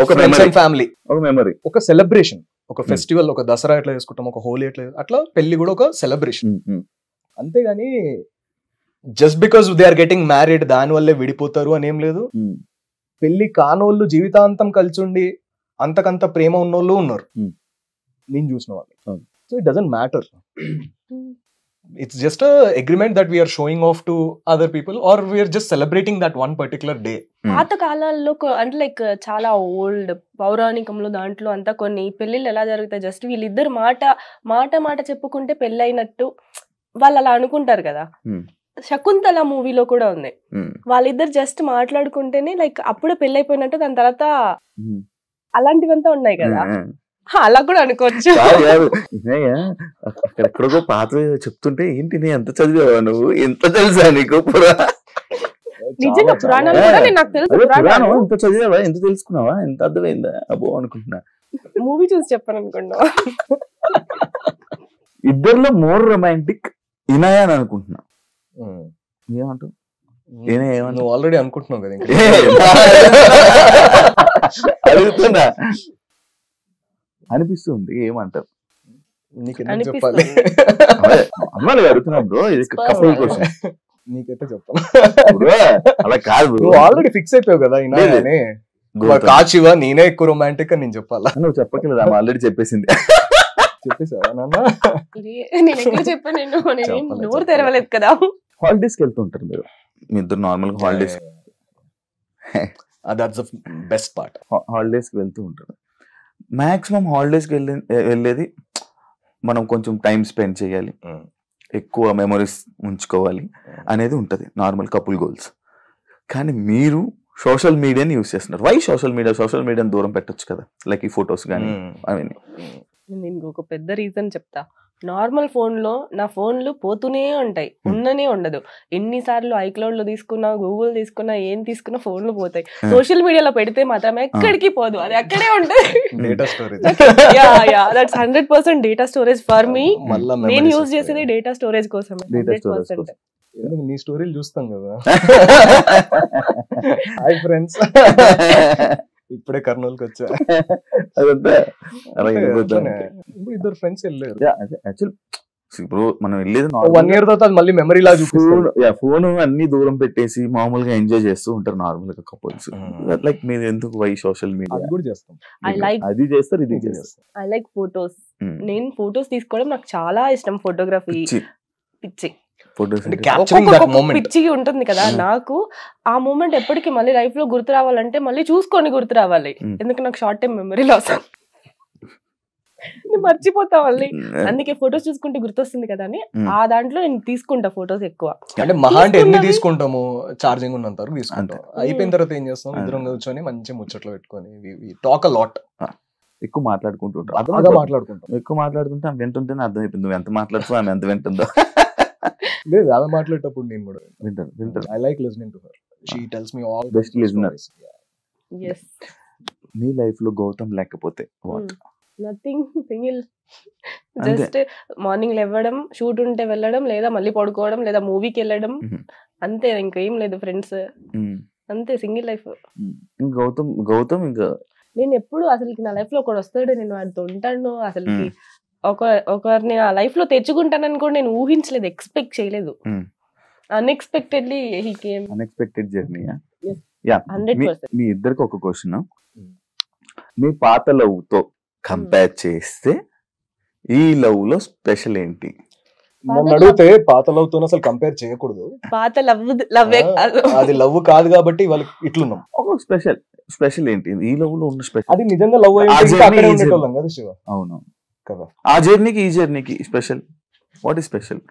ఫ్యామిలీ, ఒక మెమరీ, ఒక సెలబ్రేషన్, ఒక ఫెస్టివల్, ఒక దసరా ఎట్లా చేసుకుంటాం, ఒక హోలీ ఎట్లా, అట్లా పెళ్లి కూడా ఒక సెలబ్రేషన్. అంతేగాని just because they are getting married దాని వల్లే విడిపోతారు అని ఏం లేదు. పెళ్లి కానోళ్ళు జీవితాంతం కలిసి ఉండి అంతకంత ప్రేమ ఉన్నోళ్ళు ఉన్నారు, నేను చూసిన వాళ్ళు. So it doesn't matter, it's just a agreement that we are showing off to other people, or we are just celebrating that one particular day. పాత కాలాల్లో అంటే లైక్ చాలా ఓల్డ్ పౌరాణికంలో దాంట్లో అంతా కొన్ని పెళ్లిళ్ళు ఎలా జరుగుతాయి, జస్ట్ వీళ్ళిద్దరు మాట చెప్పుకుంటే పెళ్లి అయినట్టు వాళ్ళు అలా అనుకుంటారు కదా. శకుంతల మూవీలో కూడా ఉంది, వాళ్ళిద్దరు జస్ట్ మాట్లాడుకుంటేనే లైక్ అప్పుడే పెళ్లి అయిపోయినట్టు, దాని తర్వాత అలాంటివంతా ఉన్నాయి కదా, అలా కూడా అనుకోవచ్చు. అక్కడెక్కడికో పాత చెప్తుంటే ఏంటి నీ ఎంత చదివావా నువ్వు, ఎంత తెలుసా నీకు నిజంగా పురాణాలు కూడా నాకు తెలుసు. పురాణం ఎంత చదివావా, ఎంత తెలుసుకున్నావా, ఎంత అర్థమైందా అబ్బో అనుకుంటున్నా. మూవీ చూసి చెప్పాను అనుకున్నా. ఇద్దరిలో మోర్ రొమాంటిక్ ఇనాయ అని అనుకుంటున్నా. ఏమంటావు? నువ్వు ఆల్రెడీ అనుకుంటున్నావు కదా, అడుగుతున్నా అనిపిస్తుంది. ఏమంటారు? చెప్పాలి అమ్మాయిలు అడుగుతున్నాం బ్రో, ఇది కపుల్ క్వశ్చన్. నీకైతే చెప్తాను, అలా కాదు, నువ్వు ఆల్రెడీ ఫిక్స్ అయిపోయావు కదా ఇనాయని. కాచివా నేనే ఎక్కువ రొమాంటిక్ అని నేను చెప్పాలా? నువ్వు చెప్పట్లేదు, ఆమె ఆల్రెడీ చెప్పేసింది. చెప్పేసావా నాన్న? నేను ఎక్కడ చెప్పాను, నోరు తెరవలేదు కదా. హాలిడేస్ కి వెళ్తుంటారు మీరు, మీ ఇద్దరు నార్మల్ గా holidays, that's the best part. Holidays కి వెళ్తూ ఉంటారు. మాక్సిమం హాలిడేస్ కి వెళ్ళేది మనం కొంచెం టైం స్పెండ్ చేయాలి, ఎక్కువ మెమరీస్ ఉంచుకోవాలి అనేది ఉంటది నార్మల్ కపుల్ గోల్స్. కానీ మీరు సోషల్ మీడియాని యూస్ చేస్తున్నారు. వై సోషల్ మీడియాని దూరం పెట్టొచ్చు కదా, లైక్ ఈ ఫొటోస్ కానీ అవన్నీ. నేను ఒక పెద్ద రీజన్ చెప్తా. నార్మల్ ఫోన్లో నా ఫోన్లు పోతూనే ఉంటాయి, ఉండనే ఉండదు. ఎన్నిసార్లు ఐక్లౌడ్ లో తీసుకున్నా, గూగుల్ తీసుకున్నా, ఏం తీసుకున్నా ఫోన్లు పోతాయి. సోషల్ మీడియాలో పెడితే మాత్రం ఎక్కడికి పోదు, అది అక్కడే ఉంటుంది. Data storage, that's 100% data storage for me. నేను యూజ్ చేసేది డేటా స్టోరేజ్ కోసమే. 100%. నీ స్టోరీలు చూస్తాం కదా. హాయ్ ఫ్రెండ్స్, ఇప్పుడే కర్నూలుకి వచ్చా. ఇద్దరు ఫ్రెండ్స్ వెళ్ళారు. ఇప్పుడు మనం వెళ్ళేది 1 year తర్వాత మళ్ళీ మెమరీ లా చూపిస్తారు. ఫోన్ అన్ని దూరం పెట్టేసి మామూలుగా ఎంజాయ్ చేస్తూ ఉంటారు నార్మల్ గా కపుల్స్. లైక్ మీరు ఎందుకు వై సోషల్ మీడియా? అది కూడా చేస్తాం, అది చేస్తారు, ఇది చేస్తారు. I like photos. నేను ఫోటోస్ తీసుకోవడం నాకు చాలా ఇష్టం. ఫోటోగ్రఫీ పిచ్చి, పిచ్చిగా ఉంటుంది కదా నాకు. ఆ మూమెంట్ ఎప్పటికీ మళ్ళీ లైఫ్ లో గుర్తు రావాలంటే మళ్ళీ చూసుకొని గుర్తు రావాలి. ఎందుకంటే నాకు షార్ట్ టైం మెమరీ లాస్, మర్చిపోతా మళ్ళీ. అందుకే ఫొటోస్ చూసుకుంటే గుర్తొస్తుంది కదా అని ఆ దాంట్లో నేను తీసుకుంటా ఫొటోస్ ఎక్కువ. అంటే మహా అంటే ఎన్ని తీసుకుంటాము, ఛార్జింగ్ ఉన్నంత వరకు తీసుకుంటాం. అయిపోయిన తర్వాత ఏం చేస్తాం, ఇద్దరం కూర్చొని మంచి ముచ్చట్లు పెట్టుకొని టాక్ అ లాట్. ఎక్కువ మాట్లాడుకుంటుంటాం, ఎక్కువ మాట్లాడుతుంటే ఆమె వింటుంటేనే అర్థమైపోయింది నువ్వు ఎంత మాట్లాడుతావు, ఆమె ఎంత వింటుందో. లేదు, ఆమె మాట్లాడేటప్పుడు నేను కూడా వింటాను. I like listening to her. She tells me all best listener. నీ లైఫ్ లో గౌతమ్ లేకపోతే what? Nothing, single. Just morning లేవడం, షూట్ ఉంటే వెళ్ళడం, లేదా మళ్ళీ పడుకోవడం, లేదా మూవీకి వెళ్ళడం, అంతే. ఇంకేం లేదు. ఫ్రెండ్స్ అంతే, సింగిల్ లైఫ్. గౌతమ్ ఇంకా నేను ఎప్పుడు అసలుకి నా లైఫ్ లో ఒకడు వస్తాడు, నేను వాడితో ఉంటాను, అసలుకి ఒకరిని ఆ లైఫ్ లో తెచ్చుకుంటానని కూడా నేను ఊహించలేదు, ఎక్స్పెక్ట్ చేయలేదు. Unexpectedly he came. Unexpected journey. 100%. మీ ఇద్దరికి ఒక క్వశ్చన్. మీ పాత లవ్ తో కంపేర్ చేస్తే ఈ లవ్ లో స్పెషల్ ఏంటి? నన్ను అడిగితే పాత లవ్ తో అసలు కంపేర్ చేయకూడదు. పాత లవ్వే కాదు, అది లవ్ కాదు కాబట్టి వాళ్ళకి ఇట్లున్నాం. ఒక స్పెషల్ ఏంటి ఈ లవ్ లో ఉన్న స్పెషల్? అది నిజంగా లవ్ అక్కడే ఉండేటోళ్ళం కదా శివ. అవును కదా. ఆ జర్నీకి ఈ జర్నీకి స్పెషల్ వాట్ ఈస్ స్పెషల్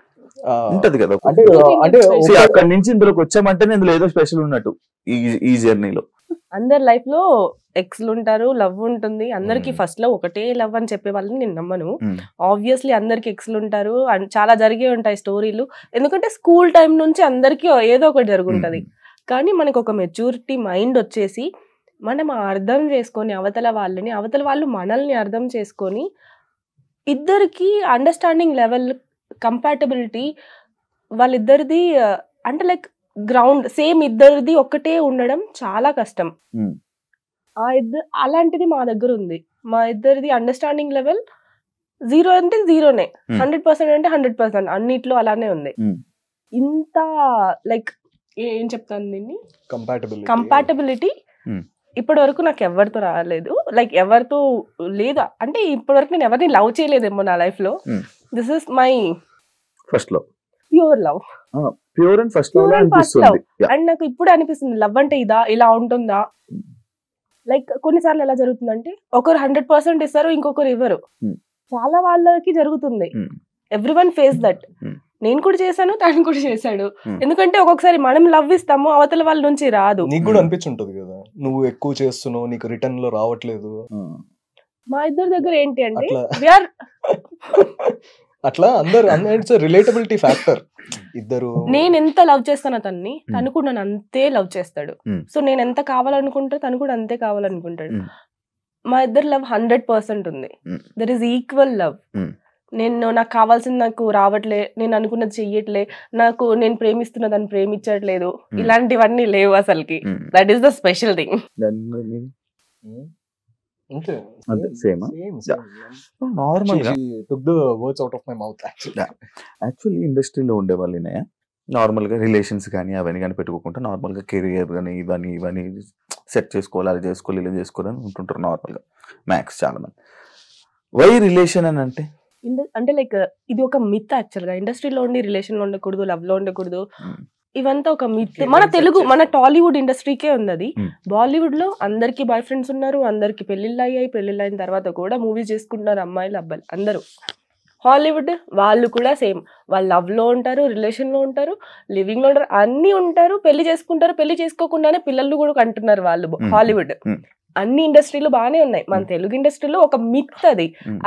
ఉంటది కదా. అంటే అక్కడి నుంచి ఇందులోకి వచ్చామంటే ఇందులో ఏదో స్పెషల్ ఉన్నట్టు ఈ జర్నీలో. అందరి లైఫ్ లో ఎక్స్లు ఉంటారు, లవ్ ఉంటుంది. అందరికి ఫస్ట్ లో ఒకటే లవ్ అని చెప్పే వాళ్ళని నేను నమ్మను. ఆబ్వియస్లీ అందరికి ఎక్స్లు ఉంటారు, చాలా జరిగే ఉంటాయి స్టోరీలు. ఎందుకంటే స్కూల్ టైం నుంచి అందరికి ఏదో ఒకటి జరుగుంటది. కానీ మనకు ఒక మెచ్యూరిటీ మైండ్ వచ్చేసి మనం అర్థం చేసుకొని అవతల వాళ్ళు మనల్ని అర్థం చేసుకొని ఇద్దరికి అండర్స్టాండింగ్ లెవెల్, కంపాటబిలిటీ వాళ్ళిద్దరిది అంటే లైక్ గ్రౌండ్ సేమ్ ఇద్దరిది ఒకటే ఉండడం చాలా కష్టం. అలాంటిది మా దగ్గర ఉంది. మా ఇద్దరిది అండర్స్టాండింగ్ లెవెల్ 0 అంటే 0నే, 100% అంటే 100%, అన్నిట్లో అలానే ఉంది. ఇంత లైక్ ఏం చెప్తాను దీన్ని, కంపాటబిలిటీ ఇప్పటి వరకు నాకు ఎవరితో రాలేదు. లైక్ ఎవరితో లేదా అంటే ఇప్పటి వరకు నేను ఎవరిని లవ్ చేయలేదేమో నా లైఫ్ లో. This is my first love, pure love, pure and first love. And నాకు ఇప్పుడు అనిపిస్తుంది లవ్ అంటే ఇలా ఉంటుందా. లైక్ కొన్నిసార్లు ఎలా జరుగుతుందంటే ఒకరు 100% ఇస్తారు, ఇంకొకరు ఇవ్వరు. చాలా వాళ్ళకి జరుగుతుంది. Everyone face that. నేను కూడా చేశాను, తను కూడా చేశాడు. ఎందుకంటే ఒక్కొక్కసారి మనం లవ్ ఇస్తాము, అవతల వాళ్ళ నుంచి రాదు. నీకు కూడా అనిపించుంటది కదా, నువ్వు ఎక్కువ చేస్తున్నావు, నీకు రిటర్న్ లో రావట్లేదు. మా ఇద్దరి దగ్గర ఏంటి అంటే అట్లా అందరు ఇట్స్ రిలేటబిలిటీ ఫ్యాక్టర్. ఇద్దరు నేను ఎంత లవ్ చేస్తాను అతన్ని, తను కూడా నన్ను అంతే లవ్ చేస్తాడు. సో నేను ఎంత కావాలనుకుంటా తను కూడా అంతే కావాలనుకుంటాడు. మా ఇద్దరు లవ్ 100% ఉంది. There is equal love. నాకు కావాల్సింది నాకు రావట్లే, నేను అనుకున్నది చెయ్యట్లే, నేను ప్రేమిస్తున్న దాన్ని ప్రేమించట్లేదు, ఇలాంటివన్నీ లేవు అసలుకి. That is the special thing. Actually ఇండస్ట్రీలో ఉండే వాళ్ళనే నార్మల్ గా రిలేషన్స్ కానీ అవన్నీ కానీ పెట్టుకోకుండా నార్మల్ గా కెరియర్ కానీ ఇవన్నీ సెట్ చేసుకోవాలి, అది చేసుకోవాలి, ఇలా చేసుకోవాలని ఉంటుంటారు నార్మల్ గా మ్యాక్స్ చాలా మంది. వై రిలేషన్ అని అంటే లైక్ ఇది ఒక మిత్ యాక్చువల్ గా. ఇండస్ట్రీలో ఉండి రిలేషన్ లో ఉండకూడదు, లవ్ లో ఉండకూడదు, ఇవంతా ఒక మిత్. మన టాలీవుడ్ ఇండస్ట్రీకే ఉంది అది. బాలీవుడ్ లో అందరికి బాయ్ ఫ్రెండ్స్ ఉన్నారు, అందరికి పెళ్లిళ్ళు అయ్యాయి, పెళ్లిళ్ళు అయిన తర్వాత కూడా మూవీస్ చేసుకుంటున్నారు అమ్మాయిలు అబ్బాయిలు అందరూ. హాలీవుడ్ వాళ్ళు కూడా సేమ్, వాళ్ళు లవ్ లో ఉంటారు, రిలేషన్ లో ఉంటారు, లివింగ్ లో ఉంటారు, అన్ని ఉంటారు, పెళ్లి చేసుకుంటారు, పెళ్లి చేసుకోకుండానే పిల్లలు కూడా కంటున్నారు వాళ్ళు. హాలీవుడ్ అన్ని ఇండస్ట్రీలు బాగానే ఉన్నాయి. మన తెలుగు ఇండస్ట్రీలో ఒక మిత్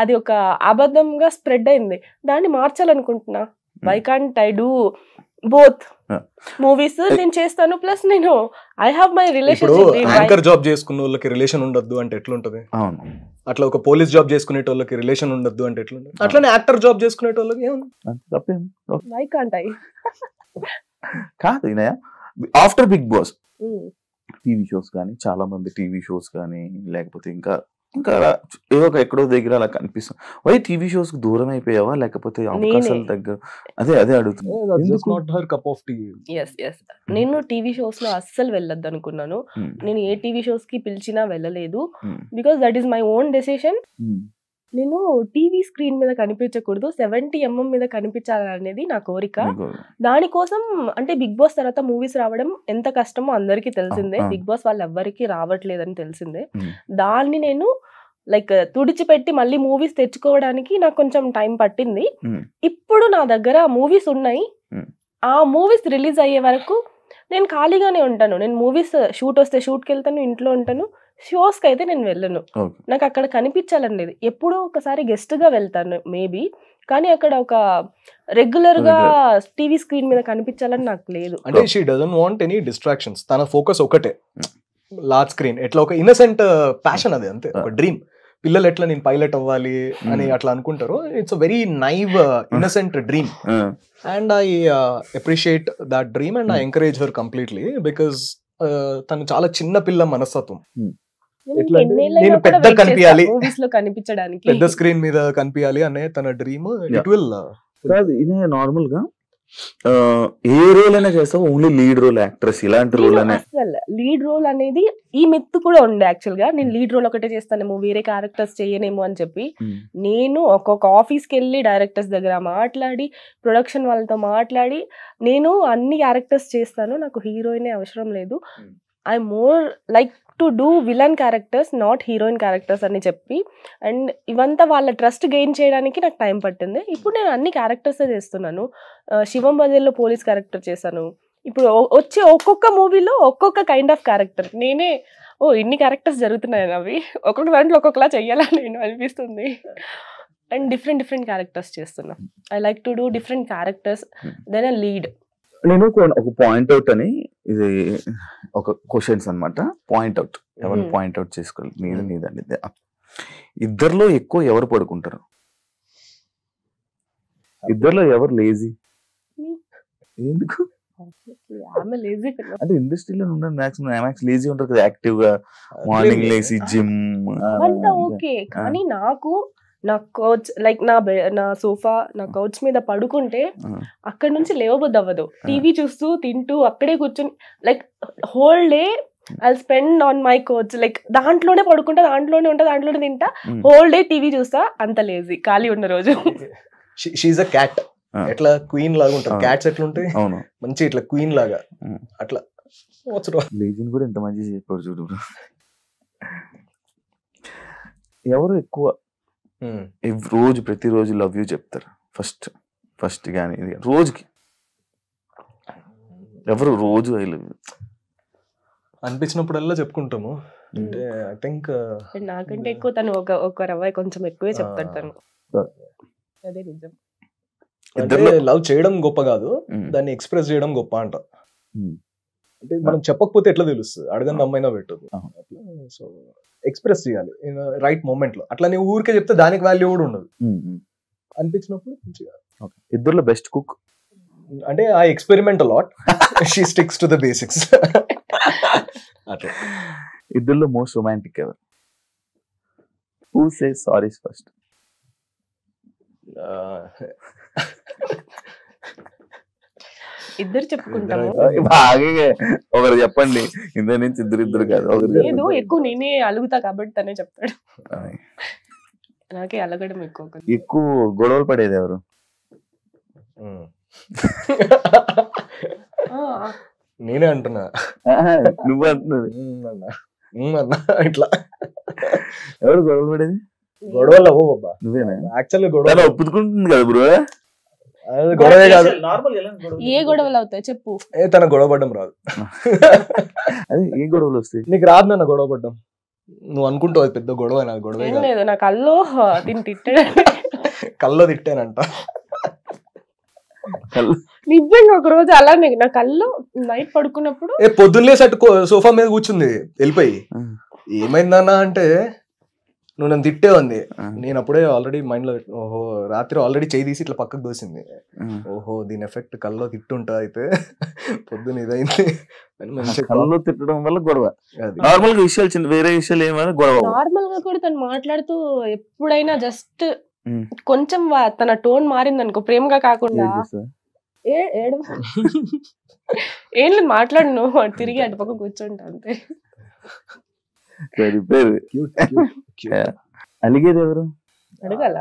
అది ఒక అబద్ధంగా స్ప్రెడ్ అయింది. దాన్ని మార్చాలనుకుంటున్నా. Why can't I do both? Movies నేను చేస్తాను, ప్లస్ నేను I have my relationship. Anchor job చేసుకున్న వాళ్ళకి రిలేషన్ ఉండొద్దు అంటే ఎట్లుంటది? అట్లా ఒక పోలీస్ జాబ్ చేసుకునేటోళ్ళకి రిలేషన్ ఉండొద్దు అంటే ఎట్లుంటది? అట్లనే యాక్టర్ జాబ్ చేసుకునేటోళ్ళకి వై కాంట్ ఐ? కాదు, after Bigg Boss TV shows కానీ చాలా మంది టీవీ షోస్ కానీ లేకపోతే ఇంకా ఏదో ఒక ఎక్కడో దగ్గర అలా కనిపిస్తుంది. వై టీవీ షోస్ కి దూరం అయిపోయావా లేకపోతే అవకాశాల దగ్గర? అదే అడుగుతున్నా. నేను టీవీ షోస్ లో అస్సలు వెళ్ళొద్దు అనుకున్నాను. నేను ఏ టీవీ షోస్ కి పిలిచినా వెళ్ళలేదు. Because that is my own decision. నేను టీవీ స్క్రీన్ మీద కనిపించకూడదు, 70mm మీద కనిపించాలనేది నా కోరిక. దానికోసం అంటే బిగ్ బాస్ తర్వాత మూవీస్ రావడం ఎంత కష్టమో అందరికీ తెలిసిందే. బిగ్ బాస్ వాళ్ళు ఎవ్వరికి రావట్లేదని తెలిసిందే. దాన్ని నేను లైక్ తుడిచిపెట్టి మళ్ళీ మూవీస్ తెచ్చుకోవడానికి నాకు కొంచెం టైం పట్టింది. ఇప్పుడు నా దగ్గర మూవీస్ ఉన్నాయి. ఆ మూవీస్ రిలీజ్ అయ్యే వరకు నేను ఖాళీగానే ఉంటాను. నేను మూవీస్ షూట్ వస్తే షూట్కి వెళ్తాను, ఇంట్లో ఉంటాను. షోస్ కి అయితే నేను వెళ్ళను. నాకు అక్కడ కనిపించాలనేది. ఎప్పుడో ఒకసారి గెస్ట్ గా వెళ్తాను మేబీ, కానీ అక్కడ ఒక రెగ్యులర్ గా టీవీ స్క్రీన్ మీద కనిపించాలని నాకు లేదు. అంటే she doesn't want any distractions. తన ఫోకస్ ఒకటే, లార్జ్ స్క్రీన్. ఎట్లా ఒక ఇన్నసెంట్ ప్యాషన్ అది, అంతే. ఒక డ్రీమ్. పిల్లలు ఎట్లా నేను పైలట్ అవ్వాలి అని అట్లా అనుకుంటారు. It's a very naive innocent dream. And I appreciate that dream and I encourage her completely. Because తను చాలా చిన్న పిల్ల మనస్తత్వం. నేను పెద్ద కనిపించాలి, పెద్ద స్క్రీన్ మీద కనిపించాలి అనే తన డ్రీమ్. ఇట్ విల్ కాదు, ఇదే నార్మల్ గా ఏ రోల్ అయినా చేస్తావు, ఓన్లీ లీడ్ రోల్, యాక్ట్రెస్ ఇలాంటి రోల్ అనే? అసలు లీడ్ రోల్ అనేది ఈ మెత్తు కూడా ఉండే యాక్చువల్ గా. నేను లీడ్ రోల్ ఒకటే చేస్తానేమో, వేరే క్యారెక్టర్స్ చేయనేమో అని చెప్పి నేను ఒక్కొక్క ఆఫీస్కి వెళ్ళి డైరెక్టర్స్ దగ్గర మాట్లాడి, ప్రొడక్షన్ వాళ్ళతో మాట్లాడి, నేను అన్ని క్యారెక్టర్స్ చేస్తాను, నాకు హీరోయిన్ అవసరం లేదు, I more like to do villain characters, not heroine characters అని చెప్పి. అండ్ ఇవంతా వాళ్ళ ట్రస్ట్ గెయిన్ చేయడానికి నాకు టైం పట్టింది. ఇప్పుడు నేను అన్ని క్యారెక్టర్స్ చేస్తున్నాను. శివం బజల్లో పోలీస్ క్యారెక్టర్ చేశాను. ఇప్పుడు వచ్చే ఒక్కొక్క మూవీలో ఒక్కొక్క కైండ్ ఆఫ్ క్యారెక్టర్. నేనే ఇన్ని క్యారెక్టర్స్ జరుగుతున్నాయి అవి, ఒక్కొక్క దాంట్లో ఒక్కొక్కలా చెయ్యాలా నేను అనిపిస్తుంది. అండ్ డిఫరెంట్ క్యారెక్టర్స్ చేస్తున్నా. I like to do different characters then a lead. నేను ఒక పాయింట్ అవుట్ అని, ఇది ఒక క్వశ్చన్స్ అన్నమాట. పాయింట్ అవుట్ ఎవరు పాయింట్ అవుట్ చేసుకోవాలి, నీదండి. ఇద్దరిలో ఎక్కువ ఎవరు పడుకుంటారు? ఇద్దరిలో ఎవరు లేజీ? ఎందుకు అంటే ఇండస్ట్రీలో ఉండదు మ్యాక్సిమం లేజీ ఉంటారు కదా, యాక్టివ్ గా మార్నింగ్ లేసి జిమ్ అంతా ఓకే. కానీ నాకు నా కౌచ్ లైక్ నా సోఫా, నా కౌచ్ మీద పడుకుంటే అక్కడ నుంచి లేవబుద్ది అవ్వదు. టీవీ చూస్తూ తింటూ అక్కడే కూర్చొని like whole day I spend on my coach. Like దాంట్లోనే పడుకుంటా, దాంట్లోనే ఉంటా, దాంట్లోనే తింటా, హోల్ డే టీవీ చూస్తా. అంత లేజీ ఖాళీ ఉన్న రోజు. She's a cat. ఎట్లా క్వీన్ లాగా ఉంటారు క్యాట్స్, ఎట్లా ఉంటాయి మంచి ఇట్లా క్వీన్ లాగా అట్లా. లేజీని కూడా ఎంత మంచి చెప్పారు చూడు. ఎవరు ఎక్కువ రోజు ప్రతిరోజు లవ్ యూ చెప్తారు? ఫస్ట్ కానీ రోజుకి ఎవరు రోజు ఐ లవ్ యూ అనిపించినప్పుడల్లా చెప్పుకుంటాము. అంటే ఐ థింక్ నాకంటే ఎక్కువ తను ఒక రవ్వ కొంచెం ఎక్కువే చెప్తాడు తను. అదే నిజం. అంటే లవ్ చేయడం గొప్ప కాదు, దాన్ని ఎక్స్ప్రెస్ చేయడం గొప్ప అంట. అంటే మనం చెప్పకపోతే ఎట్లా తెలుస్తుంది, అడగని అమ్మైనా పెట్టదు. సో ఎక్స్ప్రెస్ చేయాలి రైట్ మూమెంట్ లో. అట్లా నువ్వు ఊరికే చెప్తే దానికి వాల్యూ కూడా ఉండదు. అనిపించినప్పుడు మంచిగా. ఇద్దరులో బెస్ట్ కుక్ అంటే I experiment lot, she sticks to the basics. అట్లా. ఇద్దరులో మోస్ట్ రొమాంటిక్ ఎవరు? Who says sorry first? ఇద్దరు చెప్పుకుంటాము. బాగా ఒకరు చెప్పండి, ఇంత నుంచి ఇద్దరు కాదు. లేదు, ఎక్కువ నేనే అలుగుతా కాబట్టి తనే చెప్తాడు. నాకే అలగడం ఎక్కువ గొడవలు పడేది ఎవరు? నేనే అంటున్నా. నువ్వు అంటున్నది ఇట్లా. ఎవరు గొడవలు పడేది? గొడవలు అవ్వ బాబా, నువ్వేనా? యాక్చువల్గా గొడవ ఒప్పుకుంటుంది కదా బ్రో. గొడవే కాదు. ఏ గొడవలు అవుతాయి చెప్పు. తన గొడవ పడ్డం రాదు. అదే ఏ గొడవలు వస్తాయి? నీకు రాదు నన్ను గొడవ పడ్డం. నువ్వు అనుకుంటావు పెద్ద గొడవ, నాకు గొడవ లేదు. నా కల్లో తిట్టాడు, కల్లో తిట్టానంట. నిజంగా ఒక రోజు అలానే నా కల్లో నైట్ పడుకున్నప్పుడు పొద్దున్నే సట్టు సోఫా మీద కూర్చుంది వెళ్ళిపోయి. ఏమైందన్నా అంటే నువ్వు నన్ను తిట్టే ఉంది. నేను అప్పుడే ఆల్రెడీ మైండ్ లో ఓహో రాత్రి ఆల్రెడీ చేయి తీసి ఇట్లా పక్కకు దోసింది. ఓహో దీని ఎఫెక్ట్ కల్లో తిట్టుంటా అయితే పొద్దున ఇదైంది. కల్లో తిట్టడం వల్ల గొడవ. నార్మల్ గా విషయాలు చిన్న వేరే విషయాలు ఏమైనా గొడవ. నార్మల్ గా కూడా తను మాట్లాడుతూ ఎప్పుడైనా జస్ట్ కొంచెం తన టోన్ మారింది అనుకో, ప్రేమగా కాకుండా ఏం లేదు మాట్లాడను, తిరిగి అటు పక్క కూర్చుంటా అంతే. అలిగేది ఎవరు? అడగాల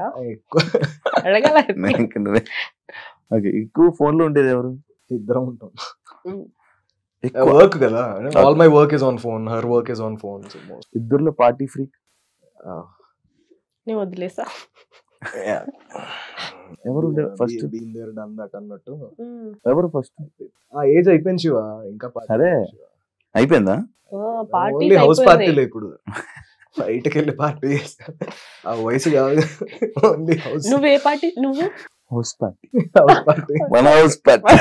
అడగాల. ఎక్కువ ఫోన్ లో ఉండేది ఎవరు? ఇద్దరం ఉంటాం. వర్క్ కదా, all my work is on phone, her work is on phone. ఇద్దరులో పార్టీ ఫ్రీక్ నేను వదిలేసా. ఎవరు ఫస్ట్? అన్నట్టు ఎవరు ఫస్ట్? ఆ ఏజ్ అయిపోయింది శివ, ఇంకా అదే అయిపోయిందా? హౌస్ పార్టీలో ఇప్పుడు బయటకి వెళ్ళి పార్టీ చేస్తాను. ఆ వయసు కాదు. నువ్వే పార్టీ? నువ్వు హౌస్ పార్టీ. హౌస్ పార్టీ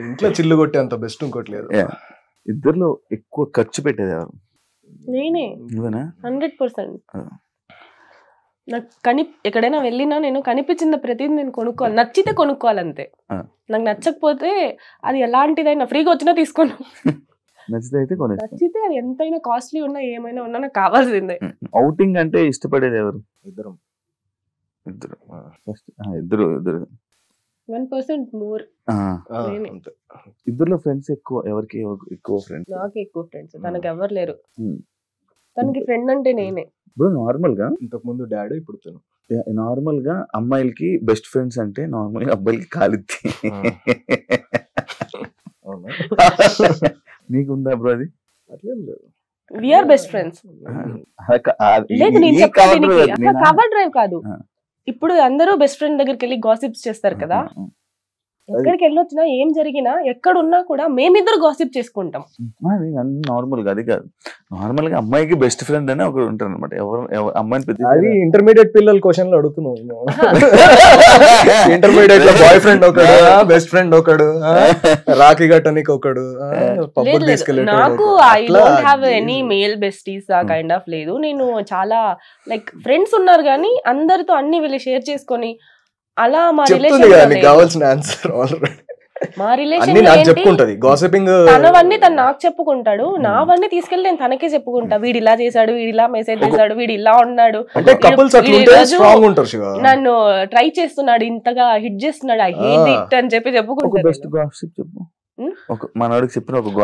ఇంట్లో చిల్లు కొట్టే అంత బెస్ట్ ఇంకోటి లేదు. ఇద్దరులో ఎక్కువ ఖర్చు పెట్టేది ఎవరు? నేనే. 100%. నాకు ఎక్కడైనా వెళ్ళినా నేను కనిపించిన ప్రతిదీ నేను కొనుక్కోవాలి. నచ్చితే కొనుక్కోవాలంతే. నాకు నచ్చకపోతే అది ఎలాంటిదైనా ఫ్రీగా వచ్చినా తీసుకోను. నచ్చితే అది ఎంతైనా కాస్ట్లీ ఉన్నా ఏమైనా ఉన్నా నాకు కావాల్సిందే. ఔటింగ్ అంటే ఇష్టపడేది ఎవరు? ఇద్దరం. ఇద్దరు ఫస్ట్ ఇద్దరు 1% మోర్. అంతే. ఇద్దరులో ఫ్రెండ్స్ ఎక్కువ ఎవరికి ఎక్కువ ఫ్రెండ్స్? నాకు ఎక్కువ ఫ్రెండ్స్, తనకు ఎవరు లేరు. తనకి ఫ్రెండ్ అంటే నేనే. ఇప్పుడు నార్మల్ గా ఇంతకు ముందు డాడీ, ఇప్పుడు తను. నార్మల్ గా అమ్మాయిలకి బెస్ట్ ఫ్రెండ్స్ అంటే నార్మల్ గా అబ్బాయిలకి కాలిద్ది. నీకుందా బ్రో అది? అట్లేం లేదు. We are best friends. లేదు, నేను చెప్పేది కవర్ డ్రైవ్ కాదు. ఇప్పుడు అందరూ బెస్ట్ ఫ్రెండ్ దగ్గరికి వెళ్ళి గాసిప్స్ చేస్తారు కదా. ఎక్కడికి వెళ్ళొచ్చినా ఏం జరిగినా ఎక్కడున్నా కూడా మేమిద్దరు గాసిప్ చేసుకుంటాం. నార్మల్ గా అది కాదు, నార్మల్ గా అమ్మాయికి బెస్ట్ ఫ్రెండ్ అని ఒకరు ఉంటారు అనమాట. ఎవరు అమ్మాయిని అది ఇంటర్మీడియట్ పిల్లల క్వశ్చన్లు అడుగుతున్నావు. ఇంటర్మీడియట్ లో బాయ్ ఫ్రెండ్ ఒకడు, బెస్ట్ ఫ్రెండ్ ఒకడు, రాఖీ గట్టనికి ఒకడు, నాకు I don't have any male besties ఆ కైండ్ ఆఫ్ లేదు. నేను చాలా లైక్ ఫ్రెండ్స్ ఉన్నారు కానీ అందరితో అన్ని వెళ్ళి షేర్ చేసుకొని అలా మా రిలేషన్ కావాల్సిన ఆన్సర్ మా రిలేషన్ తనవన్నీ తను నాకు చెప్పుకుంటాడు, నావన్నీ తీసుకెళ్ళి నేను తనకే చెప్పుకుంటా. వీడు ఇలా చేశాడు, వీడు ఇలా మెసేజ్ చేశాడు, వీడు ఇలా ఉన్నాడు, నన్ను ట్రై చేస్తున్నాడు, ఇంతగా హిట్ చేస్తున్నాడు, ఐ హేట్ ఇట్ అని చెప్పి చెప్పుకుంటాడు.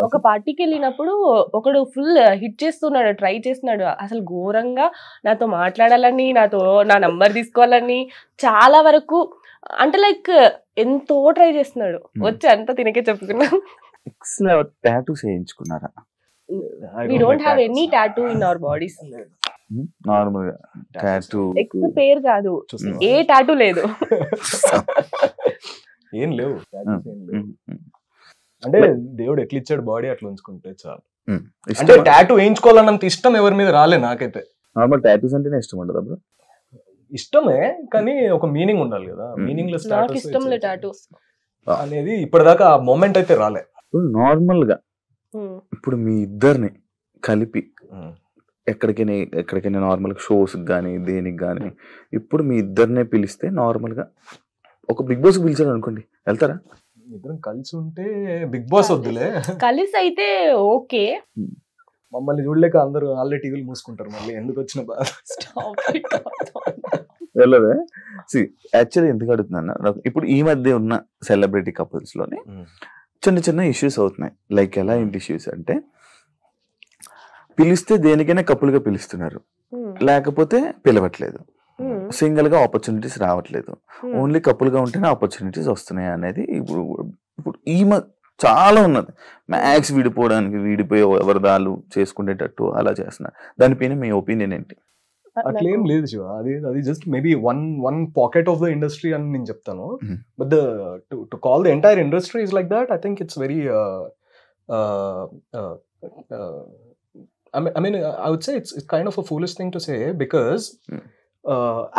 ఒక పార్టీకి వెళ్ళినప్పుడు ఒకడు ఫుల్ హిట్ చేస్తున్నాడు, ట్రై చేస్తున్నాడు, అసలు ఘోరంగా నాతో మాట్లాడాలని, నాతో నా నంబర్ తీసుకోవాలని చాలా వరకు, అంటే లైక్ ఎంతో ట్రై చేస్తున్నాడు. వచ్చి అంతా తినకే చెప్పుకున్నా. టాటూస్ చేయించుకున్నారా? we don't have any tattoo in our bodies. Normal గా టాటూ ఎక్స్ పేరు కాదు, ఏ టాటూ లేదు. ఏం లేవు. అంటే దేవుడు ఎట్లా ఇచ్చాడు బాడీ అట్లా ఉంచుకుంటే చాలు. అంటే టాటూ వేయించుకోవాలన్నంత ఇష్టం ఎవరి మీద రాలే నాకైతే. నార్మల్ టాటూస్ అంటేనే ఇష్టం ఉండదు బ్రో? ఇష్టమే, కానీ ఒక మీనింగ్ ఉండాలి కదా. మీనింగ్ లెస్ టాటూస్ అనేది ఇప్పటిదాకా ఆ మూమెంట్ అయితే రాలే. నార్మల్ గా ఇప్పుడు మీ ఇద్దరిని కలిపి ఎక్కడికైనా నార్మల్ షోస్ కానీ దేనికి కానీ ఇప్పుడు మీ ఇద్దరినే పిలిస్తే నార్మల్ గా ఒక బిగ్ బాస్ పిలిచారు అనుకోండి, వెళ్తారా? ఇద్దరం కలిసి ఉంటే బిగ్ బాస్ వద్దులే, కలిసి అయితే ఓకే. మమ్మల్ని చూడలేక అందరూ ఆల్రెడీ టీవీలు మూసుకుంటారు, మళ్ళీ ఎందుకు వచ్చిన బాధ. వెళ్ళదే. యాక్చువల్లీ ఎందుకు అడుగుతున్నా, ఇప్పుడు ఈ మధ్య ఉన్న సెలబ్రిటీ కపుల్స్ లోనే చిన్న చిన్న ఇష్యూస్ అవుతున్నాయి. లైక్ ఎలా ఏంటి ఇష్యూస్ అంటే, పిలిస్తే దేనికైనా కపుల్ గా పిలుస్తున్నారు, లేకపోతే పిలవట్లేదు, సింగిల్ గా ఆపర్చునిటీస్ రావట్లేదు, ఓన్లీ కపుల్ గా ఉంటేనే ఆపర్చునిటీస్ వస్తున్నాయి అనేది ఇప్పుడు చాలా ఉన్నది. మ్యాక్స్ విడిపోయి ఎవరిదాలు చేసుకునేటట్టు అలా చేస్తున్నారు. దానిపైన మీ ఒపీనియన్ ఏంటి? అట్లేం లేదు శివ, అది just maybe one pocket of the industry అని నేను చెప్తాను. But to call the entire industry is like that, I think it's very I mean, I would say it's kind of a foolish thing to say, because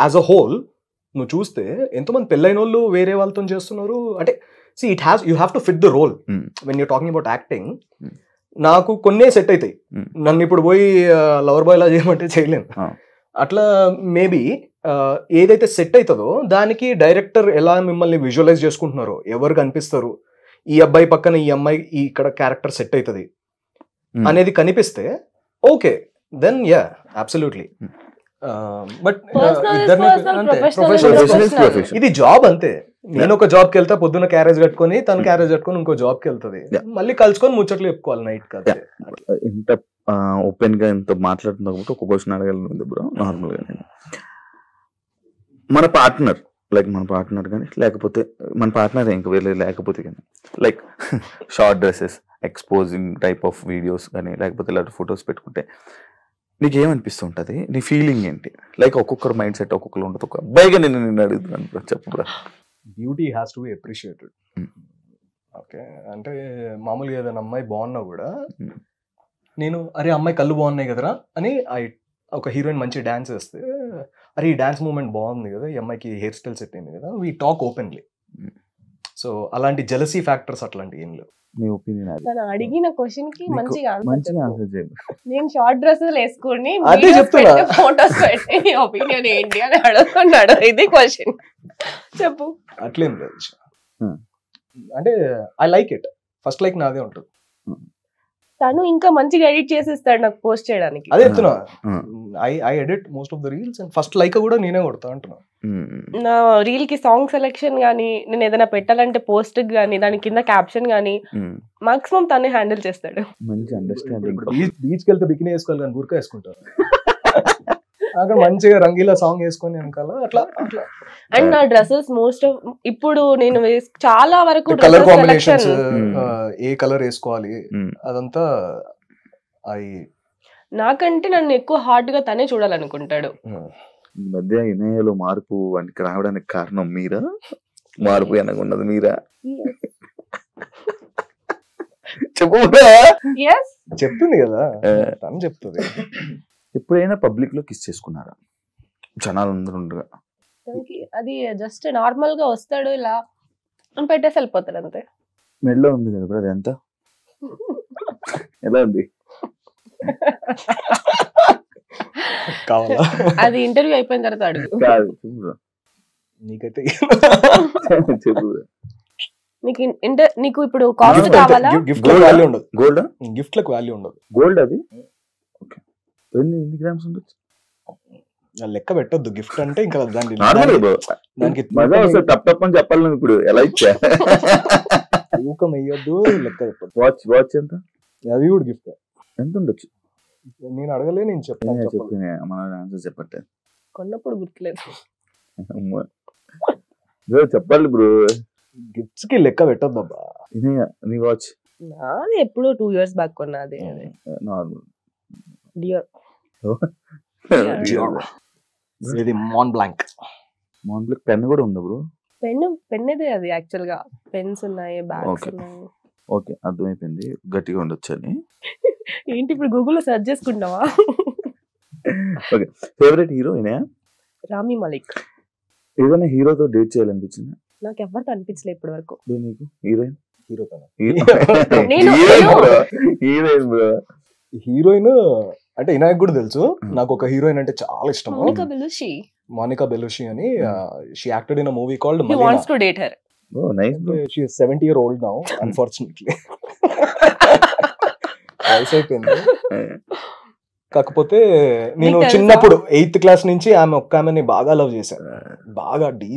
as a whole నువ్వు చూస్తే ఎంతోమంది పెళ్ళైన వాళ్ళు వేరే వాళ్ళతో చేస్తున్నారు. అంటే see, you have to fit the role when you're talking about acting. నాకు కొన్నే సెట్ అవుతాయి, నన్ను ఇప్పుడు పోయి లవర్ బాయ్ లా చేయమంటే చేయలేను. అట్లా మేబీ ఏదైతే సెట్ అవుతుందో దానికి డైరెక్టర్ ఎలా మిమ్మల్ని విజువలైజ్ చేసుకుంటున్నారో, ఎవరు కనిపిస్తారు, ఈ అబ్బాయి పక్కన ఈ అమ్మాయి ఇక్కడ క్యారెక్టర్ సెట్ అవుతుంది అనేది కనిపిస్తే okay, then ya absolutely. But ఇది జాబ్ అంతే. నేను ఒక జాబ్కి వెళ్తా, పొద్దున్న క్యారేజ్ కట్టుకొని, తను క్యారేజ్ కట్టుకొని ఇంకో జాబ్కి వెళ్తుంది, మళ్ళీ కలుసుకొని ముచ్చట్లు చెప్పుకోవాలి నైట్ కదా. ఇంత ఓపెన్ గా ఇంత మాట్లాడుతున్నా కాబట్టి ఒక క్వశ్చన్ అడగలను బ్రో. నార్మల్ గా నేను మన పార్ట్నర్ కానీ లేకపోతే మన పార్ట్నర్ ఇంకా వేరే లేకపోతే కానీ like short dresses, exposing type of videos కానీ లేకపోతే ఇలాంటి ఫొటోస్ పెట్టుకుంటే నీకేమనిపిస్తుంటది? నీ ఫీలింగ్ ఏంటి? లైక్ ఒక్కొక్కరు మైండ్ సెట్ ఒక్కొక్కరు ఉంటుంది. ఒక అబ్బాయిగా నేను అడుగుతున్నాను, చెప్పు bro. Beauty has to be appreciated. Okay, అంటే మామూలుగా ఏదైనా అమ్మాయి బాగున్నా కూడా నేను అరే అమ్మాయి కళ్ళు బాగున్నాయి కదరా అని, ఒక హీరోయిన్ మంచి డాన్స్ వేస్తే అరే ఈ డాన్స్ మూమెంట్ బాగుంది కదా, ఈ అమ్మాయికి హెయిర్ స్టైల్ సెట్ అయింది కదా, వీ టాక్ ఓపెన్లీ. సో అలాంటి జెలసీ ఫ్యాక్టర్స్ అట్లాంటి ఏం లేవు. తను అడిగిన క్వశ్చన్ కి మంచిగా ఆన్సర్ చెప్పు. నేను షార్ట్ డ్రెస్సెస్ వేసుకుని ఫోటోస్ పెట్టి ఒపీనియన్ ఏంటి అని అడుగుతున్నాడు, ఇది క్వశ్చన్ చెప్పు. అట్లేం లేదు, అంటే I like it. First like నాదే ఉంటుంది. తను ఇంకా మంచిగా ఎడిట్ చేసేస్తాడు నాకు పోస్ట్ చేయడానికి. అదే చెప్తున్నా, I edit most of the reels and first like కూడా నేనే కొడతా అంటున్నా. నా రీల్ కి సాంగ్ సెలెక్షన్ గానీ, నేను ఏదైనా పెట్టాలంటే పోస్ట్ గానీ, దాని కింద క్యాప్షన్ గానీ మాక్సిమం తనే హ్యాండిల్ చేస్తాడు. మంచి అండర్స్టాండింగ్. బీచ్కి వెళ్తే బికినీ వేసుకోవాలి కానీ బుర్కా వేసుకుంటారు. అక్కడ మంచిగా రంగీలా సాంగ్ వేసుకొని వెనకాల అట్లా అట్లా. అండ్ నా డ్రెస్సెస్ మోస్ట్ ఆఫ్ ఇప్పుడు నేను చాలా వరకు కలర్ కాంబినేషన్స్, ఏ కలర్ వేసుకోవాలి అదంతా నాకంటే నన్ను ఎక్కువ హార్డ్ గా తనే చూడాలనుకుంటాడు. ఈ మధ్య ఇనయలో మార్పు వానికి రావడానికి కారణం మీరా? మార్పు అనకున్నది మీరా? చెప్పు. చెప్తుంది కదా తను చెప్తుంది. ఎప్పుడైనా పబ్లిక్ లో కిస్ చేసుకున్నారా జనాలు అందరూ ఉండగా? అది జస్ట్ నార్మల్ గా వస్తాడు ఇలా అని పెట్టేసి వెళ్ళిపోతాడు అంతే. మెడలో ఉంది కదా బ్రదర్, ఎంత ఎలా ఉంది? కావాలా? అది ఇంటర్వ్యూ అయిపోయిన తర్వాత అడుగు. కాదు నీకైతే చెప్పు. నీకు ఇప్పుడు కాస్ట్ కావాలా? గిఫ్ట్ వాల్యూ ఉండదు. గోల్డ్ గిఫ్ట్ లకు వాల్యూ ఉండదు. గోల్డ్ అది ఓకే. ఎన్ని గ్రామ్స్ ఉండొచ్చు? లెక్క పెట్టొద్దు. గిఫ్ట్ అంటే ఇంకా దానికి తప్ప అని చెప్పాలి నువ్వు ఇప్పుడు. ఎలా ఇచ్చా తూకం వేయొద్దు, లెక్క చెప్పొద్దు. వాచ్ ఎంత? అది కూడా గిఫ్ట్. ఎంత ఉండొచ్చు? నేను అడగలే, నేను చెప్తాను. మన ఆన్సర్ చెప్పట్టే కొన్నప్పుడు గుర్తులేదు. చెప్పాలి బ్రో. గిఫ్ట్స్ కి లెక్క పెట్టొద్దు అబ్బా. నీ వాచ్ నాది ఎప్పుడో 2 years బ్యాక్ కొన్నది. నార్మల్ డియర్ ఇది మాన్ బ్లాంక్. పెన్ కూడా ఉందా బ్రో? పెన్నేదే అది యాక్చువల్ గా. పెన్స్ ఉన్నాయి, బ్యాగ్స్ ఉన్నాయి. ఓకే, అర్థమైపోయింది. గట్టిగా ఉండొచ్చు అని. ఏంటి ఇప్పుడు గూగుల్లో సెర్చ్ చేసుకుంటావా? ఓకే, ఫేవరెట్ హీరో ఈయన? రామీ మలిక్. ఏదైనా హీరోతో డేట్ చేయాలనిపించింది? నాకు ఎవరితో అనిపించలేదు ఇప్పటి వరకు. నీకు హీరోయిన్? హీరోయిన్ అంటే ఇనాయక్ కూడా తెలుసు. నాకు ఒక హీరోయిన్ అంటే చాలా ఇష్టం, మోనికా బెలూషి అని. She acted in a movie called He wants to date her. Oh, nice bro. She is 70 years old now, unfortunately. వయసు అయిపోయింది. కాకపోతే నేను చిన్నప్పుడు 8th క్లాస్ నుంచి ఆమె ఒక్క ఆమెని బాగా లవ్ చేశాను. బాగా డీప్